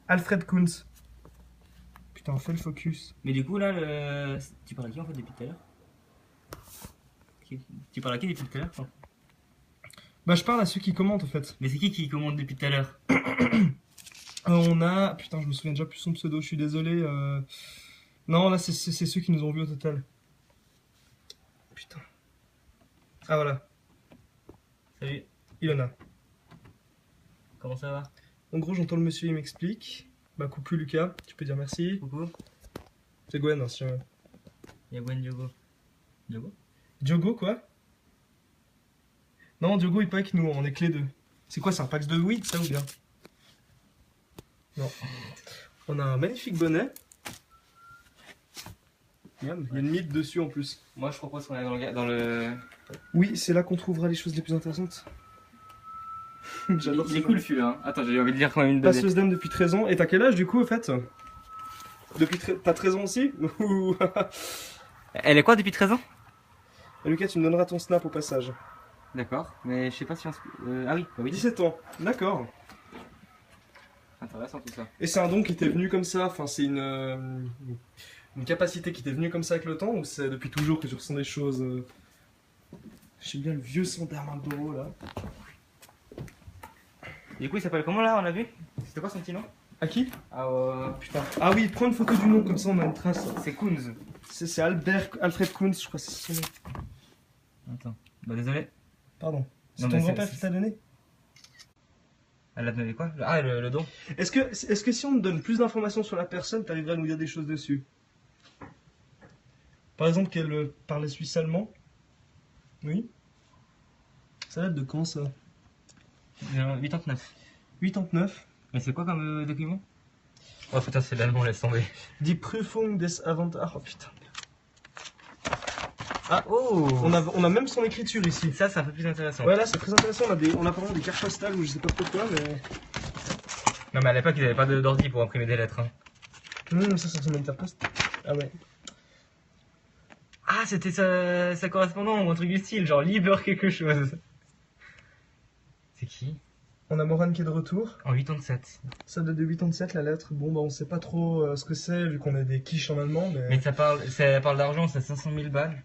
Alfred Kunz. Putain, fais le focus. Mais du coup, là, tu parles à qui en fait depuis tout à l'heure? Tu parles à qui depuis tout à l'heure? Bah je parle à ceux qui commentent en fait. Mais c'est qui commande depuis tout à l'heure? On a... Putain, je me souviens déjà plus son pseudo, je suis désolé. Non, là c'est ceux qui nous ont vus au total. Putain. Ah voilà, Salut, Ilona. comment ça va? En gros, j'entends le monsieur, il m'explique. Bah coucou Lucas, tu peux dire merci. Coucou, C'est Gwen, hein, si jamais. il y a Gwen Diogo. Diogo? Diogo quoi? Non, Diogo il est pas avec nous, on est que les deux. C'est quoi, c'est un pack de weed ça ou bien? Non. On a un magnifique bonnet. Regarde, il y a une mythe dessus en plus. Moi je propose qu'on aille dans le... Oui, c'est là qu'on trouvera les choses les plus intéressantes. J'adore Il est ça. cool celui-là. Hein. Attends, j'ai envie de dire quand même une Passeuse dame depuis 13 ans. Et t'as quel âge du coup au fait? T'as 13 ans aussi? Elle est quoi depuis 13 ans? Lucas, tu me donneras ton snap au passage. D'accord, mais je sais pas si on se... Ah oui, bah oui. 17 ans, d'accord. Intéressant tout ça. Et c'est un don qui t'est venu comme ça, enfin c'est une capacité qui t'est venue comme ça avec le temps ou c'est depuis toujours que tu ressens des choses J'aime bien le vieux standard Marlboro là. Du coup il s'appelle comment là, on a vu? C'était quoi son petit nom? À qui? Ah putain. Ah oui, prends une photo du nom comme ça on a une trace. C'est Kunz. C'est Alfred Kunz, je crois que c'est son nom. Attends, bah désolé. Pardon. C'est Non, ton mais grand-père c'est- qui t'a donné? Elle a donné quoi? Ah, le don. Est-ce que si on te donne plus d'informations sur la personne, t'arriverais à nous dire des choses dessus? Par exemple qu'elle parlait suisse-allemand? Oui. Ça date de quand ça? 89. 89. Mais c'est quoi comme document? Oh putain, c'est l'allemand, laisse tomber. Die Prüfung des Avatars. Oh putain. Ah, oh! On a même son écriture ici. Ça, c'est un peu plus intéressant. Ouais, là c'est très intéressant. On a vraiment des cartes postales ou je sais pas pourquoi, mais. Non, mais à l'époque, ils avaient pas d'ordi pour imprimer des lettres. Hein. Ça ressemble à une carte postale. Ah ouais. Ah, c'était sa correspondant ou un truc du style, genre libre quelque chose. C'est ici. On a Morane qui est de retour. En 87. Ça date de 87 la lettre. Bon, bah on sait pas trop ce que c'est vu qu'on a des quiches en allemand. Mais ça parle d'argent, c'est 500 000 balles.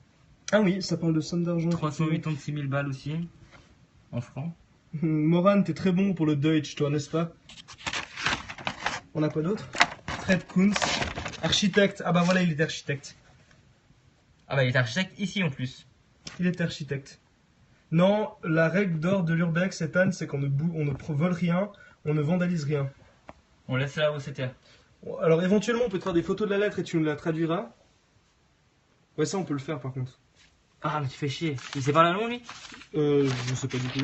Ah oui, ça parle de somme d'argent. 386 000 balles aussi. En francs. Morane, t'es très bon pour le Deutsch, toi, n'est-ce pas? On a quoi d'autre? Fred Kunz, architecte. Ah bah voilà, il est architecte. Ah bah il est architecte ici en plus. Il est architecte. Non, la règle d'or de l'urbex, Ethan, c'est qu'on ne vole rien, on ne vandalise rien. On laisse là où c'était. Alors éventuellement, on peut te faire des photos de la lettre et tu nous la traduiras. Ouais, ça on peut le faire par contre. Ah mais tu fais chier. Il sait parler allemand lui? Je sais pas du tout.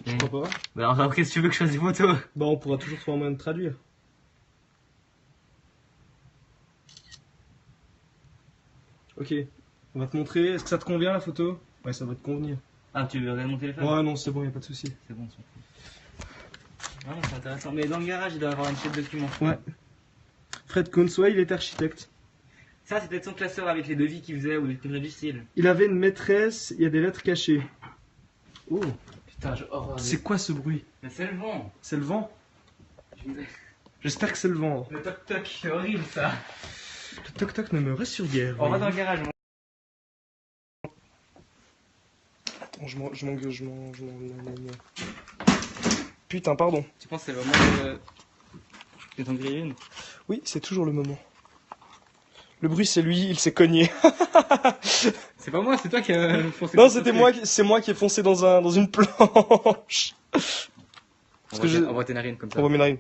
Je crois pas. Bah alors qu'est-ce que tu veux que je fasse des photos? Bah on pourra toujours trouver un moyen de traduire. Ok, on va te montrer. Est-ce que ça te convient la photo? Ouais, ça va te convenir. Ah, tu veux regarder mon téléphone? Ouais, non, c'est bon, y a pas de souci. C'est bon, c'est bon. Ah, c'est intéressant. Mais dans le garage, il doit y avoir une chaîne de documents. Ouais. Fred Kunz, ouais, il est architecte. Ça, c'est peut-être son classeur avec les devis qu'il faisait ou les prix du style. Il avait une maîtresse, il y a des lettres cachées. Oh, putain, j'ai horreur. c'est quoi ce bruit? Mais c'est le vent. C'est le vent? J'espère que c'est le vent. Le toc toc, c'est horrible ça. Le toc toc ne me rassure guère. On va dans le garage. Attends, je m'en. Putain, pardon. Tu penses que c'est le moment de t'en griller une? Oui, c'est toujours le moment. Le bruit, c'est lui, il s'est cogné. C'est pas moi, c'est toi qui as foncé. Non, c'est moi qui ai foncé dans une planche. On voit tes narines comme ça. On voit mes narines.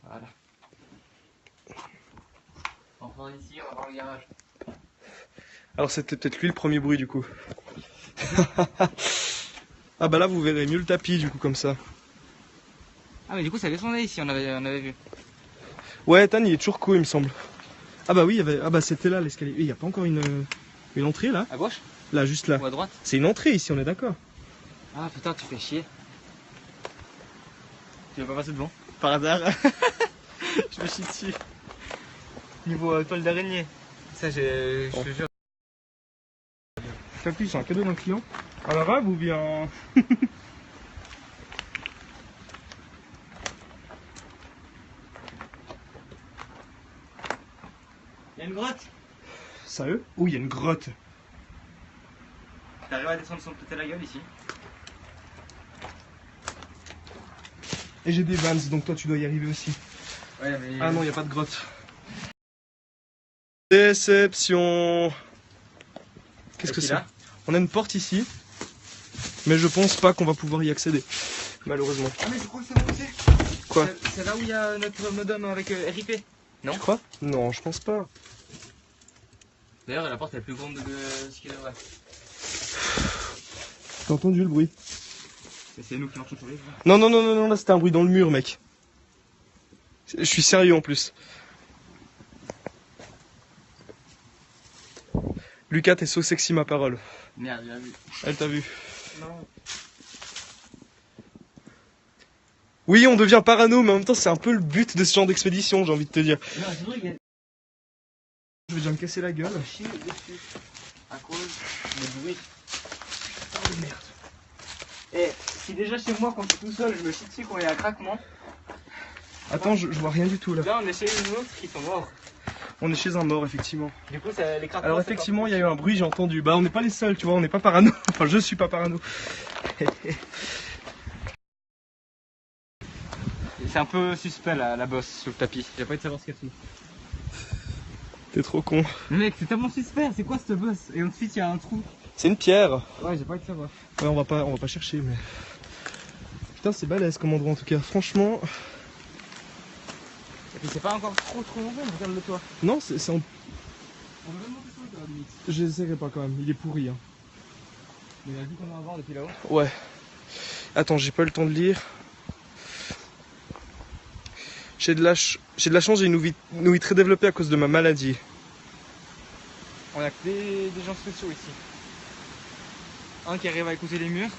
Voilà. On va ici, on va voir le garage. Alors c'était peut-être lui le premier bruit du coup. Ah bah là vous verrez mieux le tapis du coup comme ça. Ah mais du coup ça descendait ici, on avait vu. Ouais, Tan il est toujours cool il me semble. Ah bah oui, ah bah c'était là l'escalier. Il n'y a pas encore une entrée là? À gauche? Là, juste là. Ou à droite? C'est une entrée ici, on est d'accord. Ah putain, tu fais chier. Tu veux pas passer devant? Par hasard? Je me chie dessus. Niveau toile d'araignée. Ça, je te jure. Tapis, c'est un cadeau d'un client. En arabe ou bien. Il y a une grotte? Sérieux? Oh, il y a une grotte. T'arrives à descendre sans te péter la gueule ici? Et j'ai des vans, donc toi tu dois y arriver aussi. Ouais, mais. Ah non, il n'y a pas de grotte. Déception. Qu'est-ce que c'est? On a une porte ici, mais je pense pas qu'on va pouvoir y accéder, malheureusement. Ah mais je crois que c'est bon aussi. Quoi? C'est là où il y a notre modem avec RIP. Non? Tu crois? Non, je pense pas. D'ailleurs, la porte est plus grande de ce qu'il devrait. T'as entendu le bruit? C'est nous qui marchons sur les gens. Non, là c'était un bruit dans le mur, mec. Je suis sérieux en plus. Lucas, t'es so sexy ma parole. Merde, j'ai vu. Elle t'a vu. Non. Oui, on devient parano, mais en même temps c'est un peu le but de ce genre d'expédition, j'ai envie de te dire. Non, c'est vrai qu'il y a. Je vais déjà me casser la gueule. Chier dessus. À cause du bruit. Oh merde. Et si déjà chez moi, quand je suis tout seul, je me chie dessus quand il y a un craquement. Attends, je vois rien du tout là. Là, on est chez une autre qui sont morts. On est chez un mort, effectivement. Du coup, les craquements. Alors, effectivement, il y a eu un bruit, j'ai entendu. Bah, on n'est pas les seuls, tu vois, on n'est pas parano. Enfin, je suis pas parano. C'est un peu suspect la bosse sur le tapis. J'ai pas envie de savoir ce qu'il y a dessus. T'es trop con. Mais mec, c'est tellement suspect. C'est quoi cette bosse? Et ensuite, il y a un trou. C'est une pierre. Ouais, j'ai pas envie de savoir. Ouais, on va pas chercher, mais. Putain, c'est balèze comme endroit en tout cas. Franchement. Et puis c'est pas encore trop long, regarde le toit. Non, c'est en. On va même monter sur le toit, limite. J'essaierai pas quand même, il est pourri. Hein. Mais il a dit qu'on va voir depuis là-haut. Ouais. Attends, j'ai pas le temps de lire. J'ai de la chance, j'ai une ouïe très développée à cause de ma maladie. On a que des gens spéciaux ici. Un qui arrive à écouter les murs,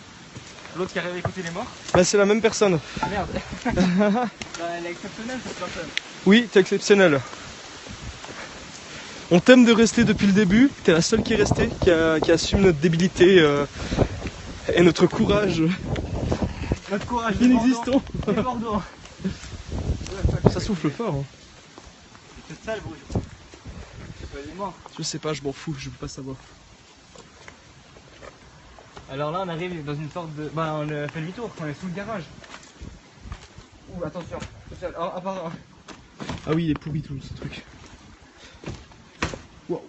l'autre qui arrive à écouter les morts. Bah, c'est la même personne. Ah merde. Bah, elle est exceptionnelle cette personne. Oui, t'es exceptionnel. On t'aime de rester depuis le début. T'es la seule qui est restée, qui assume notre débilité et notre courage Notre courage inexistant. Bordeaux. Ça souffle fort. Hein. C'est ça le bruit. C'est pas des morts. Je sais pas, je m'en fous, je peux pas savoir. Alors là on arrive dans une sorte de... Bah on fait demi-tour, on est sous le garage. Ouh attention, apparemment. Ah oui, il est pourri tout ce truc. Wow.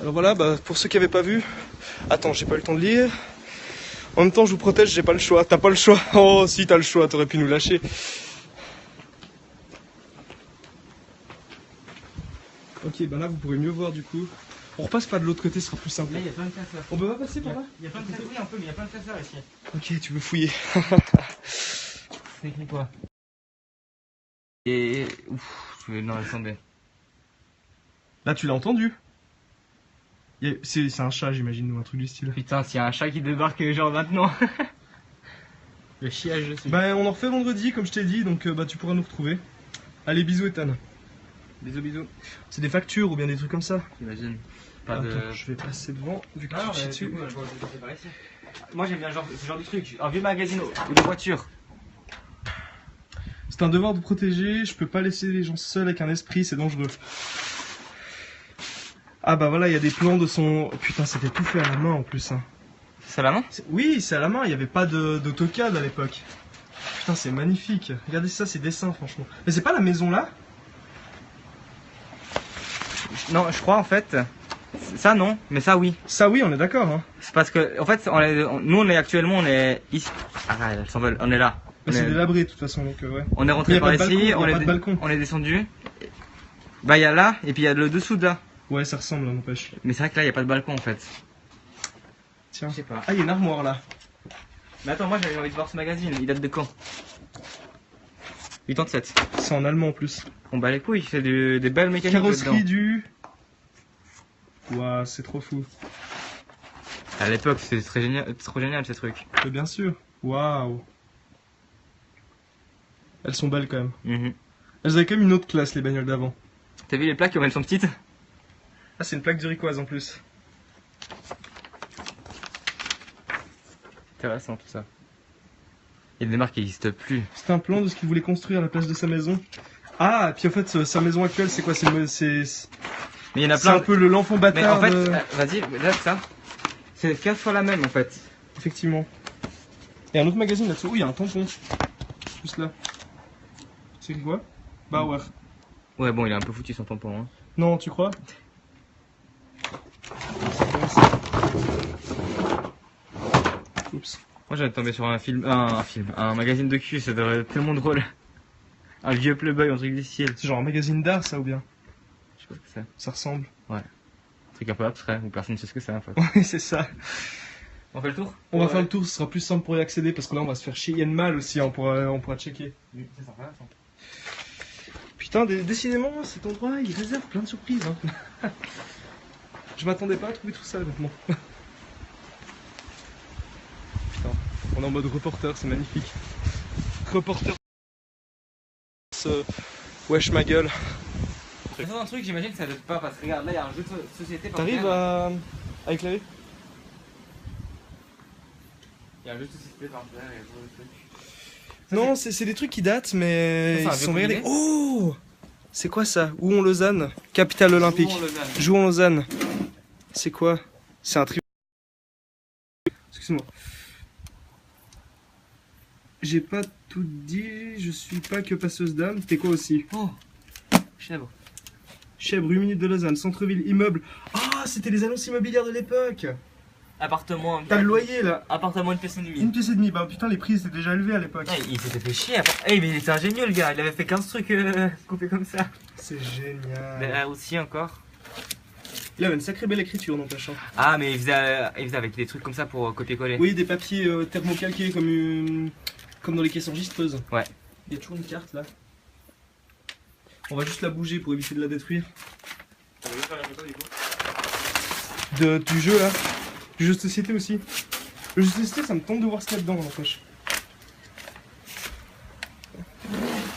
Alors voilà, bah, pour ceux qui n'avaient pas vu, attends, j'ai pas eu le temps de lire. En même temps, je vous protège, j'ai pas le choix. T'as pas le choix. Oh, si t'as le choix, t'aurais pu nous lâcher. Ok, bah là, vous pourrez mieux voir du coup. On repasse pas de l'autre côté, ce sera plus simple. Là il y a plein de classeurs. On peut pas passer par là? Il y a plein de classeurs, oui un peu, mais il y a plein de classeurs ici. Ok, tu veux fouiller. C'est écrit quoi? Et... Ouf, non laisse tomber. Là, tu l'as entendu? C'est un chat, j'imagine, ou un truc du style. Putain, s'il y a un chat qui débarque genre maintenant. Le chiage dessus. Bah, on en refait vendredi, comme je t'ai dit, donc bah, tu pourras nous retrouver. Allez, bisous, Ethan. Bisous bisous. C'est des factures ou bien des trucs comme ça? J'imagine. Pas Attends, de... je vais passer devant, vu que Ah, tu chies dessus. Moi j'aime bien ce genre de truc, un vieux magazine ou des voitures. C'est un devoir de protéger, je peux pas laisser les gens seuls avec un esprit, c'est dangereux. Ah bah voilà, il y a des plans de son... Putain, c'était tout fait à la main en plus. Hein. C'est la main? Oui, c'est à la main, il n'y avait pas d'AutoCAD à l'époque. Putain, c'est magnifique. Regardez ça, ces dessins, franchement. Mais c'est pas la maison là? Non, je crois en fait. Ça non, mais ça oui. Ça oui, on est d'accord. Hein. C'est parce que, en fait, nous on est actuellement, on est ici. Ah, elles s'envolent, on est là. Mais c'est délabré de toute façon, donc ouais. On est rentré par ici, balcon. On est descendu. Bah il y a là, et puis il y a le dessous de là. Ouais, ça ressemble, n'empêche. Mais c'est vrai que là il n'y a pas de balcon en fait. Tiens. Je sais pas. Ah, il y a une armoire là. Mais attends, moi j'avais envie de voir ce magazine, il date de quand? 87. C'est en allemand en plus. On bat les couilles, c'est des belles mécaniques. Carrosserie du... Ouah, c'est trop fou. À l'époque, c'était trop génial ces trucs. Mais bien sûr. Waouh. Elles sont belles quand même. Elles avaient quand même une autre classe, les bagnoles d'avant. T'as vu les plaques comme elles sont petites? Ah, c'est une plaque zurichoise en plus. Intéressant tout ça. Il y a des marques qui n'existent plus. C'est un plan de ce qu'il voulait construire à la place de sa maison. Ah, et puis en fait, sa maison actuelle, c'est quoi? Mais il y en a C'est plein. un peu l'enfant Mais bâtard. en fait, de... vas-y, là ça. C'est 4 fois la même en fait. Effectivement. Et un autre magazine là-dessous. Oui, il y a un tampon. Juste là. C'est quoi? Bauer. Ouais, bon, il est un peu foutu son tampon. Hein. Non, tu crois? Oups. Moi j'avais tombé sur un magazine de cul, ça devrait être tellement drôle. Un vieux Playboy, un truc du ciel. C'est genre un magazine d'art, ça ou bien? Je sais pas ce que c'est. Ça ressemble. Ouais. Un truc un peu abstrait, où personne ne sait ce que c'est en fait. Oui, c'est ça. On fait le tour? On va faire le tour, ce sera plus simple pour y accéder parce que là on va se faire chier. Il y a une malle aussi, on pourra checker. Oui, c'est sympa, ça. Putain, décidément, cet endroit il réserve plein de surprises. Hein. Je m'attendais pas à trouver tout ça honnêtement. Putain, on est en mode reporter, c'est magnifique. Reporter. Wesh ma gueule. C'est un truc, j'imagine que ça doit pas parce que regarde, là il y a un jeu de société par T'arrives terre. à éclairer? Il y a un jeu de société par terre et un truc. Non, c'est des trucs qui datent, mais Ça, ils c'est un sont vieux regardés. combiné. Oh! C'est quoi ça? Où en Lausanne? Capitale olympique. Jouons Lausanne. C'est quoi? C'est un tri. Excuse-moi. J'ai pas tout dit, je suis pas que passeuse d'âme. T'es quoi aussi? Oh, chèvre. Chèvre, 8 minutes de Lausanne, centre-ville, immeuble. Ah, c'était les annonces immobilières de l'époque. Appartement. T'as le loyer là. Appartement une pièce et demie. Une pièce et demie. Bah putain, les prix étaient déjà élevés à l'époque. Ouais, il s'était fait chier. Mais il était ingénieux le gars, il avait fait 15 trucs coupés comme ça. C'est génial. Mais là aussi encore. Il avait une sacrée belle écriture, n'empêche. Ah, mais il faisait avec des trucs comme ça pour copier-coller. Oui, des papiers thermocalqués comme dans les caisses enregistreuses. Ouais. Il y a toujours une carte là. On va juste la bouger pour éviter de la détruire. Du jeu là. Du jeu de société aussi. Le jeu de société, ça me tente de voir ce qu'il y a dedans, n'empêche.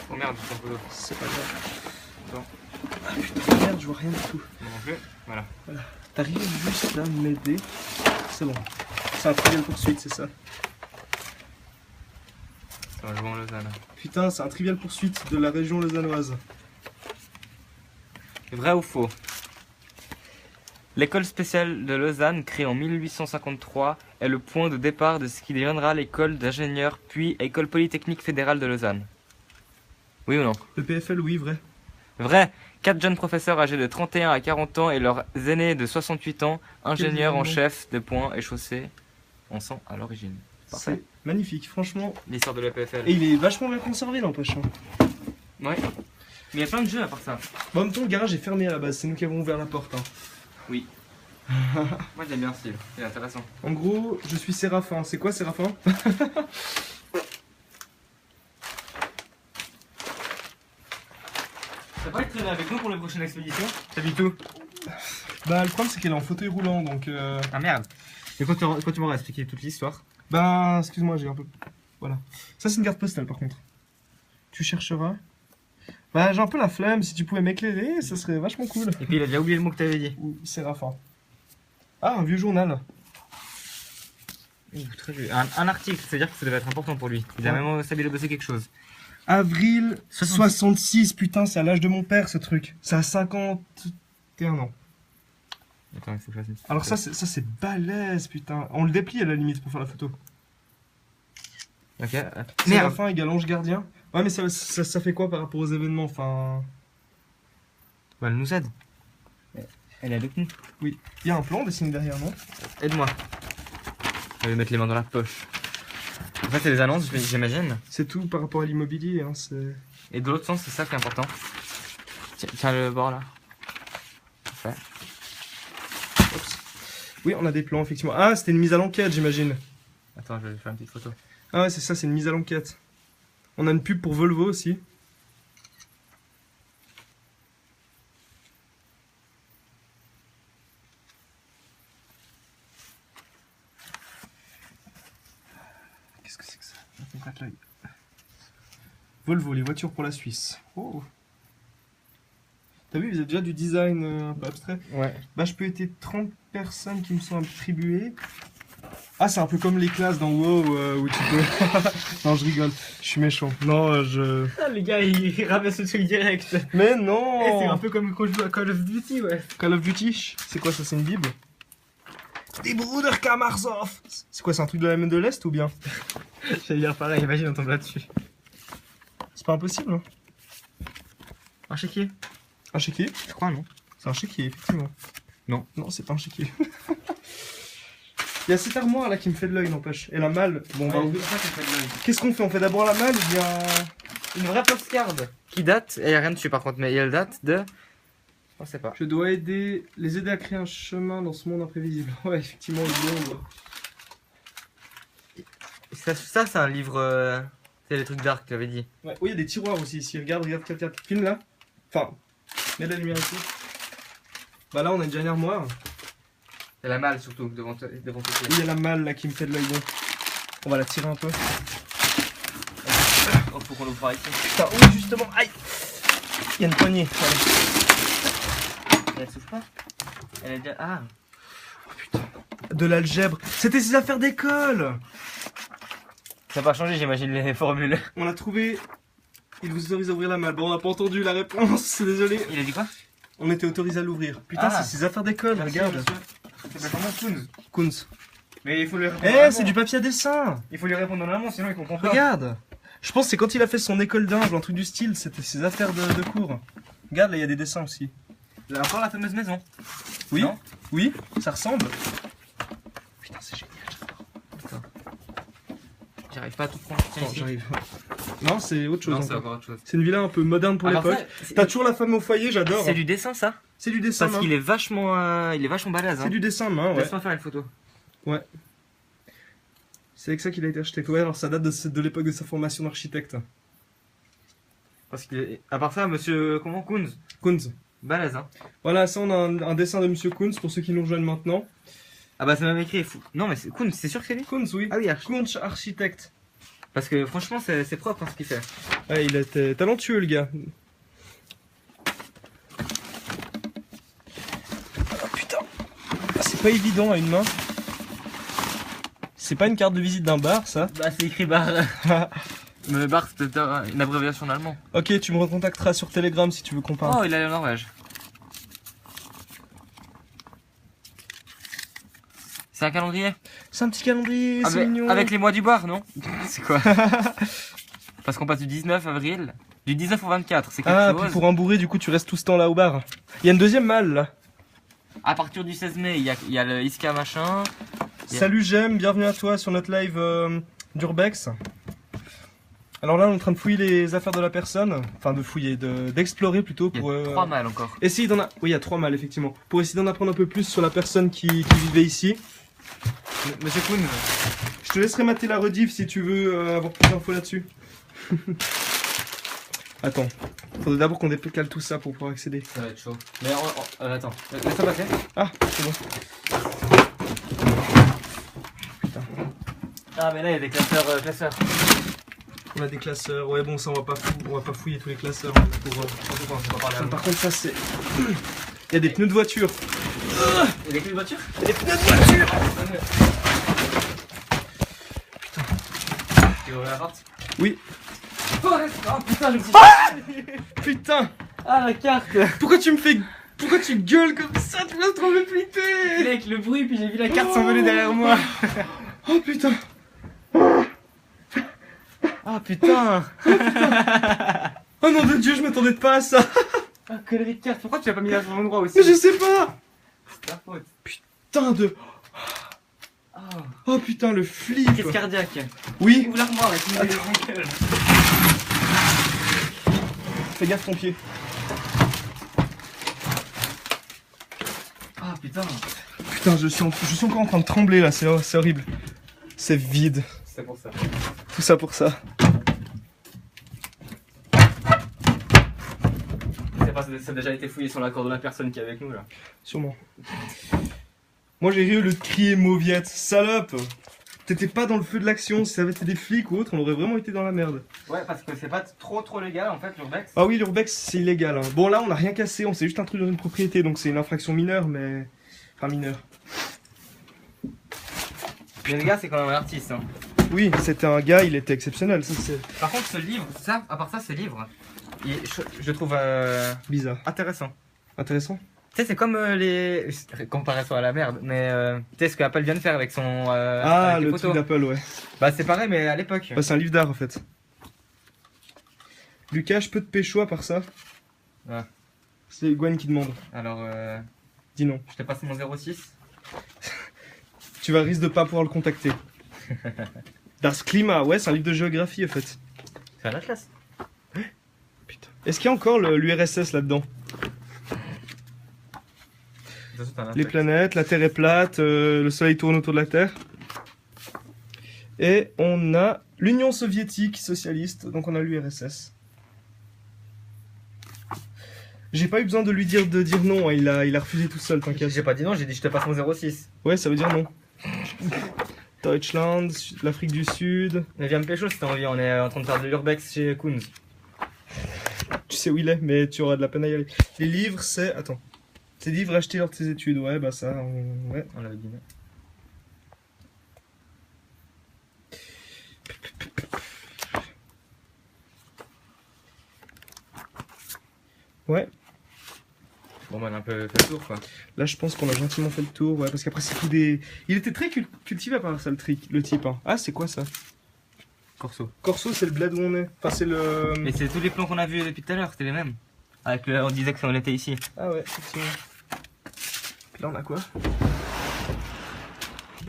Oh merde, c'est un peu d'eau. C'est pas grave. Bon. Putain, merde, je vois rien du tout. Bon, non plus. Voilà. T'arrives juste à m'aider. C'est bon. C'est un trivial poursuite, c'est ça. Ça va jouer en Lausanne. Putain, c'est un trivial poursuite de la région lausannoise. Vrai ou faux? L'école spéciale de Lausanne, créée en 1853, est le point de départ de ce qui deviendra l'école d'ingénieurs, puis école polytechnique fédérale de Lausanne. Oui ou non? Le PFL, oui, vrai. Vrai. 4 jeunes professeurs âgés de 31 à 40 ans et leurs aînés de 68 ans, ingénieurs en chef de ponts et chaussées, en sont à l'origine. Parfait. C'est magnifique, franchement. L'histoire de l'EPFL. Et il est vachement bien conservé, n'empêche. Ouais. Mais il y a plein de jeux à part ça. Bon, en même temps, le garage est fermé à la base, c'est nous qui avons ouvert la porte. Hein. Oui. Moi j'aime bien ce style, c'est intéressant. En gros, je suis Séraphin. C'est quoi Séraphin? T'as pas envie de traîner avec nous pour la prochaine expédition? T'habites où? Bah, le problème, c'est qu'elle est en fauteuil roulant, donc... Ah merde. Et quand tu m'auras expliqué toute l'histoire? Ben, excuse-moi, j'ai un peu... Voilà. Ça, c'est une carte postale, par contre. Tu chercheras. Bah, j'ai un peu la flemme. Si tu pouvais m'éclairer, ça serait vachement cool. Et puis il a déjà oublié le mot que t'avais dit. Ou Séraphin. Ah, un vieux journal. Très vieux. Un article, c'est-à-dire que ça devait être important pour lui. Il a Ouais. même savoir de bosser quelque chose. Avril 66, putain, c'est à l'âge de mon père, ce truc. C'est à 51 ans. Attends, c'est facile. Alors ça, c'est balèze, putain. On le déplie à la limite pour faire la photo. Ok. Merde. Séraphin égale ange gardien. Ouais, mais ça fait quoi par rapport aux événements? Enfin... Bah, elle nous aide. Elle est avec nous. Oui. Il y a un plan dessiné derrière, non? Aide-moi. Je vais mettre les mains dans la poche. En fait, c'est les annonces, j'imagine. C'est tout par rapport à l'immobilier, hein, c'est... Et de l'autre sens, c'est ça qui est important. Tiens le bord là. Parfait. Oui, on a des plans, effectivement. Ah, c'était une mise à l'enquête, j'imagine. Attends, je vais faire une petite photo. Ah ouais, c'est ça, c'est une mise à l'enquête. On a une pub pour Volvo aussi. Qu'est-ce que c'est que ça? On gratte l'œil. Volvo, les voitures pour la Suisse. Oh. T'as vu, vous avez déjà du design un peu abstrait. Ouais. Bah, je peux aider 30 personnes qui me sont attribuées. Ah, c'est un peu comme les classes dans WoW où tu peux... Non, je rigole, je suis méchant. Non, Ah, les gars, ils ramassent le truc direct. Mais non C'est un peu comme quand je joue à Call of Duty, ouais. Call of Duty, c'est quoi ça? C'est une bible? Die Bruder Kamarzow. C'est quoi, c'est un truc de la main de l'Est ou bien? J'allais dire pareil, imagine on tombe là-dessus. C'est pas impossible, hein? Un chéquier? Un chéquier? Je crois, non? C'est un chéquier, effectivement. Non. Non, c'est pas un chéquier. Il y a cette armoire là qui me fait de l'œil, n'empêche. Et la malle, bon, on va ouvrir. Qu'est-ce qu'on fait? On fait d'abord la malle ou bien... Une vraie postcard qui date, il n'y a rien dessus par contre, mais elle date de... On sait pas. Je dois les aider à créer un chemin dans ce monde imprévisible. Ouais, effectivement, le monde. Ça c'est un livre... c'est les trucs dark, tu avais dit. Ouais, oui, il y a des tiroirs aussi ici. Regarde, filme là. Enfin, mets de la lumière ici. Bah là, on a déjà une armoire. C'est la malle surtout, devant toi. Oui, il y a la malle là qui me fait de l'œil. Bon. On va la tirer un peu. Oh, faut qu'on l'ouvre ici. Putain, oui, justement, aïe. Il y a une poignée. Elle s'ouvre pas? Elle est déjà... Ah. Oh putain. De l'algèbre. C'était ses affaires d'école. Ça n'a pas changé, j'imagine, les formules. On l'a trouvé. Il vous autorise à ouvrir la malle. Bon, on n'a pas entendu la réponse, désolé. Il a dit quoi? On était autorisé à l'ouvrir. Putain, Ah. c'est ses affaires d'école, regarde. C'est pas vraiment Kunz. Kunz. Mais il faut lui répondre. Eh, c'est du papier à dessin. Il faut lui répondre en amont, sinon il comprend pas. Regarde. Je pense que c'est quand il a fait son école d'ingé, un truc du style, c'était ses affaires de cours. Regarde, là, il y a des dessins aussi. Là, encore la fameuse maison. Oui, Non. oui, ça ressemble. Putain, c'est génial, j'adore. J'arrive pas à tout prendre. Tiens, Attends, ici. j'arrive. Non, c'est autre chose. Non, c'est encore. encore autre chose. C'est une villa un peu moderne pour Alors l'époque. ça, T'as toujours la femme au foyer, j'adore. c'est du dessin ça? C'est du dessin, Parce main. qu'il est vachement balèze. C'est Hein. du dessin, main, ouais. Laisse-moi faire une photo. C'est avec ça qu'il a été architecte. Ouais, alors ça date de l'époque de sa formation d'architecte. Parce que, à part ça, monsieur, comment, Kunz? Kunz. Balèze, hein. Voilà, ça, on a un dessin de Monsieur Kunz pour ceux qui nous rejoignent maintenant. Ah bah, c'est même écrit. Non, mais c'est Kunz, c'est sûr que c'est lui? Kunz, oui. Ah oui, Kunz, architecte. Parce que franchement, c'est propre hein, ce qu'il fait. Ouais, il était talentueux, le gars. putain. C'est pas évident à une main. C'est pas une carte de visite d'un bar, ça? Bah, c'est écrit bar. Mais bar, c'est peut-être une abréviation en allemand. Ok, tu me recontacteras sur Telegram si tu veux qu'on parle. Oh, il est en Norvège. C'est un calendrier? C'est un petit calendrier, c'est mignon. Avec les mois du bar, non? C'est quoi? Parce qu'on passe du 19 avril, du 19 au 24, c'est quelque Ah, chose. puis pour rembourrer, du coup, tu restes tout ce temps-là au bar. Il y a une deuxième malle, là. À partir du 16 mai, il y a le Iska machin. Salut, j'aime, bienvenue à toi sur notre live d'Urbex. Alors là, on est en train de fouiller les affaires de la personne. Enfin, de fouiller, d'explorer plutôt Il pour... y a 3 malles encore. Essayer d'en... Oui, il y a 3 malles, effectivement. Pour essayer d'en apprendre un peu plus sur la personne qui vivait ici. Monsieur Kuhn. Je te laisserai mater la rediff si tu veux avoir plus d'infos là-dessus. Attends, faudrait d'abord qu'on décale tout ça pour pouvoir accéder. Ça va être chaud. Mais attends, laisse-moi passer. Ah, c'est bon. Putain. Ah, mais là il y a des classeurs. On a des classeurs, ouais bon ça on va pas fouiller tous les classeurs. Par contre ça c'est... Il y a des pneus de voiture. Il y a des clés de voiture? Il y a des pneus de voiture. Putain. Tu veux ouvrir la porte? Oui. Oh putain, je me suis... Putain. Ah la carte. Pourquoi tu gueules comme ça? Tu vas trop me flipper. Avec le bruit, puis j'ai vu la carte s'envoler derrière moi. Oh putain. Ah putain. Oh nom de Dieu, je m'attendais pas à ça. Ah, connerie de carte, pourquoi tu l'as pas mis à son endroit aussi? Mais je sais pas. C'est ta faute. Putain de... Oh putain le flip. Crise cardiaque. Oui. Ouvre l'armoire et tu mets les gueule. Fais gaffe ton pied. Ah putain. Putain, je suis encore en train de trembler là, c'est horrible. C'est vide. C'est pour ça. Tout ça pour ça. Ça a déjà été fouillé sur l'accord de la personne qui est avec nous là. Sûrement. Moi j'ai ri au lieu de crier mauviette. Salope. T'étais pas dans le feu de l'action, si ça avait été des flics ou autre, on aurait vraiment été dans la merde. Ouais, parce que c'est pas trop légal en fait l'urbex. Ah oui, l'urbex c'est illégal. Hein. Bon là on a rien cassé, on s'est juste intrusé dans une propriété, donc c'est une infraction mineure, mais... Enfin mineure. Mais le gars c'est quand même un artiste hein. Oui, c'était un gars, il était exceptionnel. Ça, par contre ce livre, à part ça ce livre, je trouve bizarre. intéressant. Intéressant. Tu sais c'est comme les... Comparaison à la merde, mais tu sais ce que Apple vient de faire avec son... ah avec le truc d'Apple, ouais. Bah c'est pareil mais à l'époque. Bah, c'est un livre d'art en fait. Lucas, je peux te pécho à part ça? Ouais. C'est Gwen qui demande. Alors dis non. Je te passe mon 06. Tu vas risque de pas pouvoir le contacter. Das Klima, ouais, c'est un livre de géographie en fait. C'est un atlas. Putain. Est-ce qu'il y a encore l'URSS là-dedans? Les planètes, la Terre est plate, le Soleil tourne autour de la Terre. Et on a l'Union soviétique socialiste, donc on a l'URSS. J'ai pas eu besoin de lui dire non, hein, il a refusé tout seul, t'inquiète. J'ai pas dit non, j'ai dit je te passe mon 06. Ouais, ça veut dire non. Deutschland, l'Afrique du Sud. Mais viens me pécho si t'as envie, on est en train de faire de l'urbex chez Kunz. Tu sais où il est, mais tu auras de la peine à y aller. Les livres, c'est... Attends. C'est livres achetés lors de tes études, ouais, bah ça, ouais. On l'avait dit. Ouais. Bon, bah, on a un peu fait le tour, quoi. Là, je pense qu'on a gentiment fait le tour, ouais, parce qu'après, c'est tout des... Il était très cultivé à part ça, le type, hein. Ah, c'est quoi, ça? Corso. Corso, c'est le bled où on est. Enfin, c'est le... Mais c'est tous les plans qu'on a vus depuis tout à l'heure, c'était les mêmes. Avec on disait que on était ici. Ah ouais, effectivement. Puis là, on a quoi?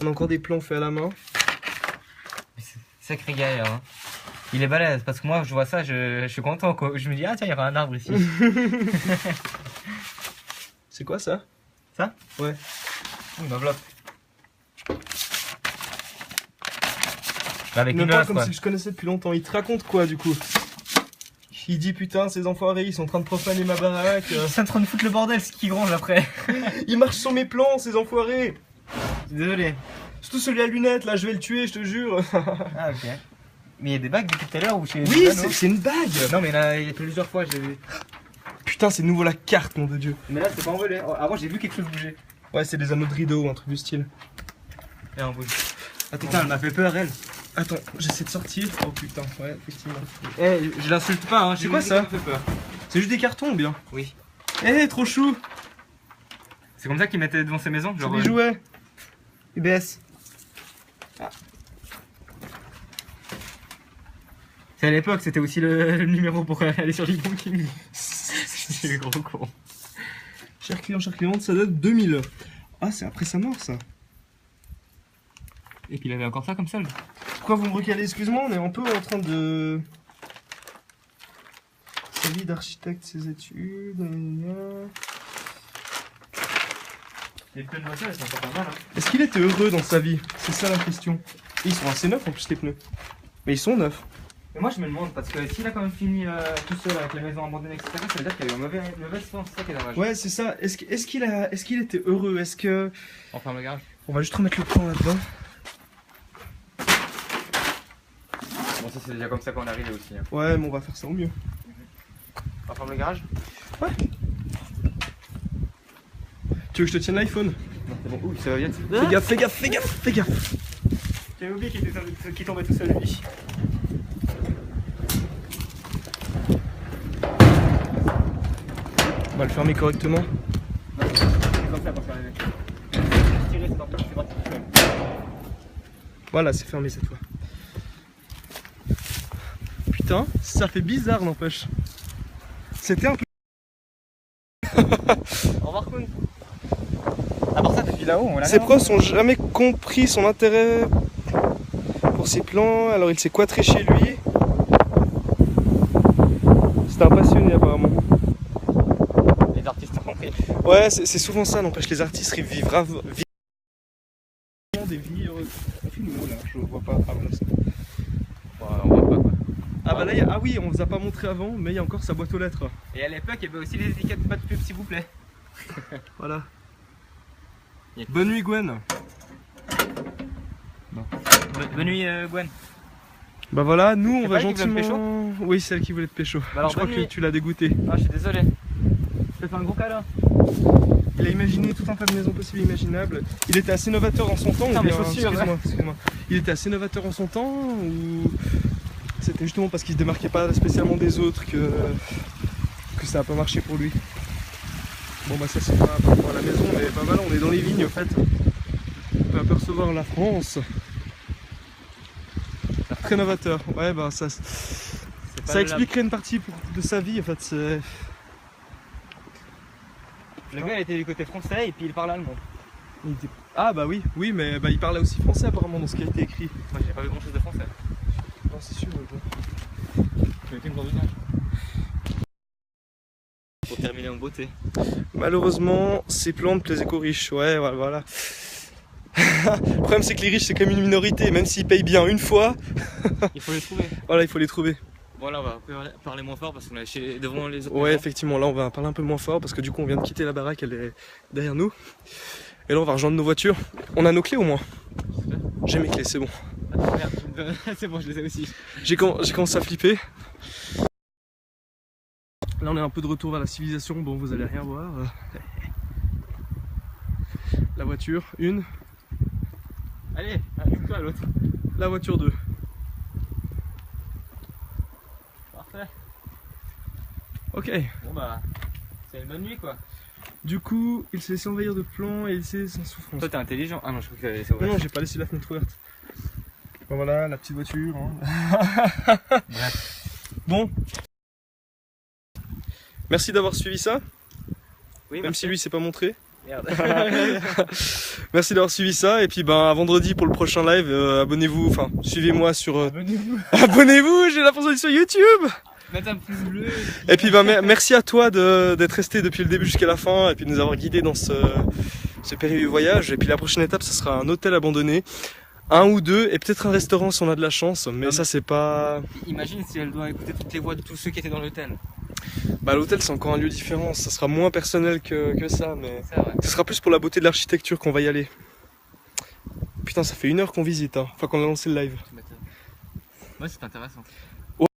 On a encore des plans faits à la main. Sacré gars, hein. Il est balèze, parce que moi, je vois ça, je suis content, quoi. Je me dis, ah tiens, il y aura un arbre ici. C'est quoi, ça? Ça? Ouais. Une enveloppe. Avec Même une pas os, comme quoi. si je connaissais depuis longtemps. Il te raconte quoi, du coup? Il dit, putain, ces enfoirés, ils sont en train de profaner ma baraque. Ils sont en train de foutre le bordel, c'est qui gronde après. Ils marchent sur mes plans, ces enfoirés. Désolé. Surtout celui à lunettes, là, je vais le tuer, je te jure. Ah, ok. Mais il y a des bagues depuis tout à l'heure ou chez... Oui, c'est une bague. Non, mais là, il y a plusieurs fois, j'ai vu. Putain, c'est nouveau la carte, nom de Dieu. Mais là, c'est pas envolé. Avant, j'ai vu quelque chose bouger. Ouais, c'est des anneaux de rideau ou un truc du style. Et un rouge. Ah putain, elle m'a fait peur, elle. Attends, j'essaie de sortir. Oh putain, ouais, effectivement. Eh, je l'insulte pas, hein. C'est quoi ça? Ça me fait peur. C'est juste des cartons ou bien? Oui. Eh, trop chou! C'est comme ça qu'ils mettaient devant ces maisons, genre. C'est des jouets! UBS. Ah. C'est à l'époque, c'était aussi le numéro pour aller sur l'e-banking. C'est gros con. Cher client, ça date de 2000. Ah, c'est après sa mort ça. Et puis il avait encore ça comme ça. Pourquoi vous me recalez? Excuse-moi, on est un peu en train de. Sa vie d'architecte, ses études. Les pneus de voiture, ils sont encore pas mal. Hein. Est-ce qu'il était heureux dans sa vie? C'est ça la question. Et ils sont assez neufs en plus, les pneus. Mais ils sont neufs. Mais moi je me demande, parce que s'il a quand même fini tout seul avec les maisons abandonnées, etc., ça veut dire qu'il y a eu une mauvaise fin, c'est ça qui est dommage. Ouais, c'est ça. Est-ce qu'il était heureux? Est-ce que. On ferme le garage. On va juste remettre le plan là-dedans. Bon, ça c'est déjà comme ça qu'on est arrivé aussi. Hein. Ouais, mais on va faire ça au mieux. On ferme le garage? Ouais. Tu veux que je te tienne l'iPhone? Non, c'est bon. Ouh, ça va vite. Fais gaffe, fais gaffe, fais gaffe, fais gaffe. J'avais oublié qu'il tombait tout seul lui. On va le fermer correctement. C'est comme ça pour faire arriver. Tirer, c'est parti, c'est parti tout seul. Voilà, c'est fermé cette fois. Putain, ça fait bizarre n'empêche. C'était un peu... Au revoir Koun. À part ça, depuis là-haut, on l'a. Ses profs n'ont jamais compris son intérêt pour ses plans, alors il s'est cloîtré chez lui. C'était un passionné apparemment. Les artistes ont compris. Ouais, c'est souvent ça, n'empêche, les artistes vivent des vies heureuses. On fait le mot là, je vois pas. Ah voilà, c'est bon. Bon, on voit pas quoi. Ah bah là, ah oui, on vous a pas montré avant, mais il y a encore sa boîte aux lettres. Et à l'époque, il y avait aussi les étiquettes pas de pub s'il vous plaît. Voilà. Bonne nuit Gwen. Bonne nuit Gwen. Bah voilà, nous on C'est va pas elle qui voulait gentiment... Oui, c'est elle qui voulait te pécho. Bah alors, je crois bonne que nuit. tu l'as dégoûté. Ah, je suis désolé. Je te fais un gros câlin. Il a imaginé tout un tas de maisons possibles et imaginables. Il était assez novateur dans son temps. Putain, ou mes bien- chaussures, excuse-moi. Il était assez novateur en son temps ou c'était justement parce qu'il se démarquait pas spécialement des autres que ça a pas marché pour lui. Bon bah ça c'est pas par rapport à la maison, mais bah voilà, on est dans les vignes en fait. On peut apercevoir la France. Très novateur. Ouais bah ça expliquerait une partie de sa vie en fait. C'est... Le gars il était du côté français et puis il parle allemand. Ah bah oui, oui mais bah, il parlait aussi français apparemment dans ce qui a été écrit. Moi j'ai pas vu grand chose de français. Non c'est sûr. Je vais une grande image. Pour terminer en beauté. Malheureusement, ces plantes plaisent qu'aux riches. Ouais, voilà. Le problème c'est que les riches c'est comme une minorité, même s'ils payent bien une fois. Il faut les trouver. Voilà, il faut les trouver. Bon là on va parler moins fort parce qu'on est devant les autres. Ouais, maisons. effectivement, là on va parler un peu moins fort parce que du coup on vient de quitter la baraque, elle est derrière nous. Et là on va rejoindre nos voitures. On a nos clés au moins. J'ai mes clés, c'est bon. Ah, merde, c'est bon, je les ai aussi. J'ai commencé à flipper. Là on est un peu de retour vers la civilisation, bon vous allez rien voir. La voiture, une. Allez, allume-toi à l'autre. La voiture 2. Parfait. Ok. Bon bah, c'est une bonne nuit quoi. Du coup, il s'est laissé envahir de plans et il s'est sans souffrance. Toi t'es intelligent. Ah non, je crois que c'est Non, ouvert. non, j'ai pas laissé la fenêtre ouverte. Bon, voilà, la petite voiture. Hein. Bref. Bon. Merci d'avoir suivi ça, Oui, même si lui s'est pas montré. Merde. Merci d'avoir suivi ça et puis ben à vendredi pour le prochain live, abonnez-vous, enfin suivez-moi sur... Abonnez-vous. Abonnez-vous, j'ai la personne sur YouTube. Mettez un pouce bleu. Et puis ben merci à toi d'être resté depuis le début jusqu'à la fin et puis de nous avoir guidés dans ce périlleux voyage. Et puis la prochaine étape, ce sera un hôtel abandonné, un ou deux, et peut-être un restaurant si on a de la chance, mais ça c'est pas... Imagine si elle doit écouter toutes les voix de tous ceux qui étaient dans l'hôtel. Bah l'hôtel c'est encore un lieu différent, ça sera moins personnel que ça, mais C'est vrai. ce sera plus pour la beauté de l'architecture qu'on va y aller. Putain, ça fait 1 heure qu'on visite, hein. Enfin qu'on a lancé le live. Ouais, c'est intéressant.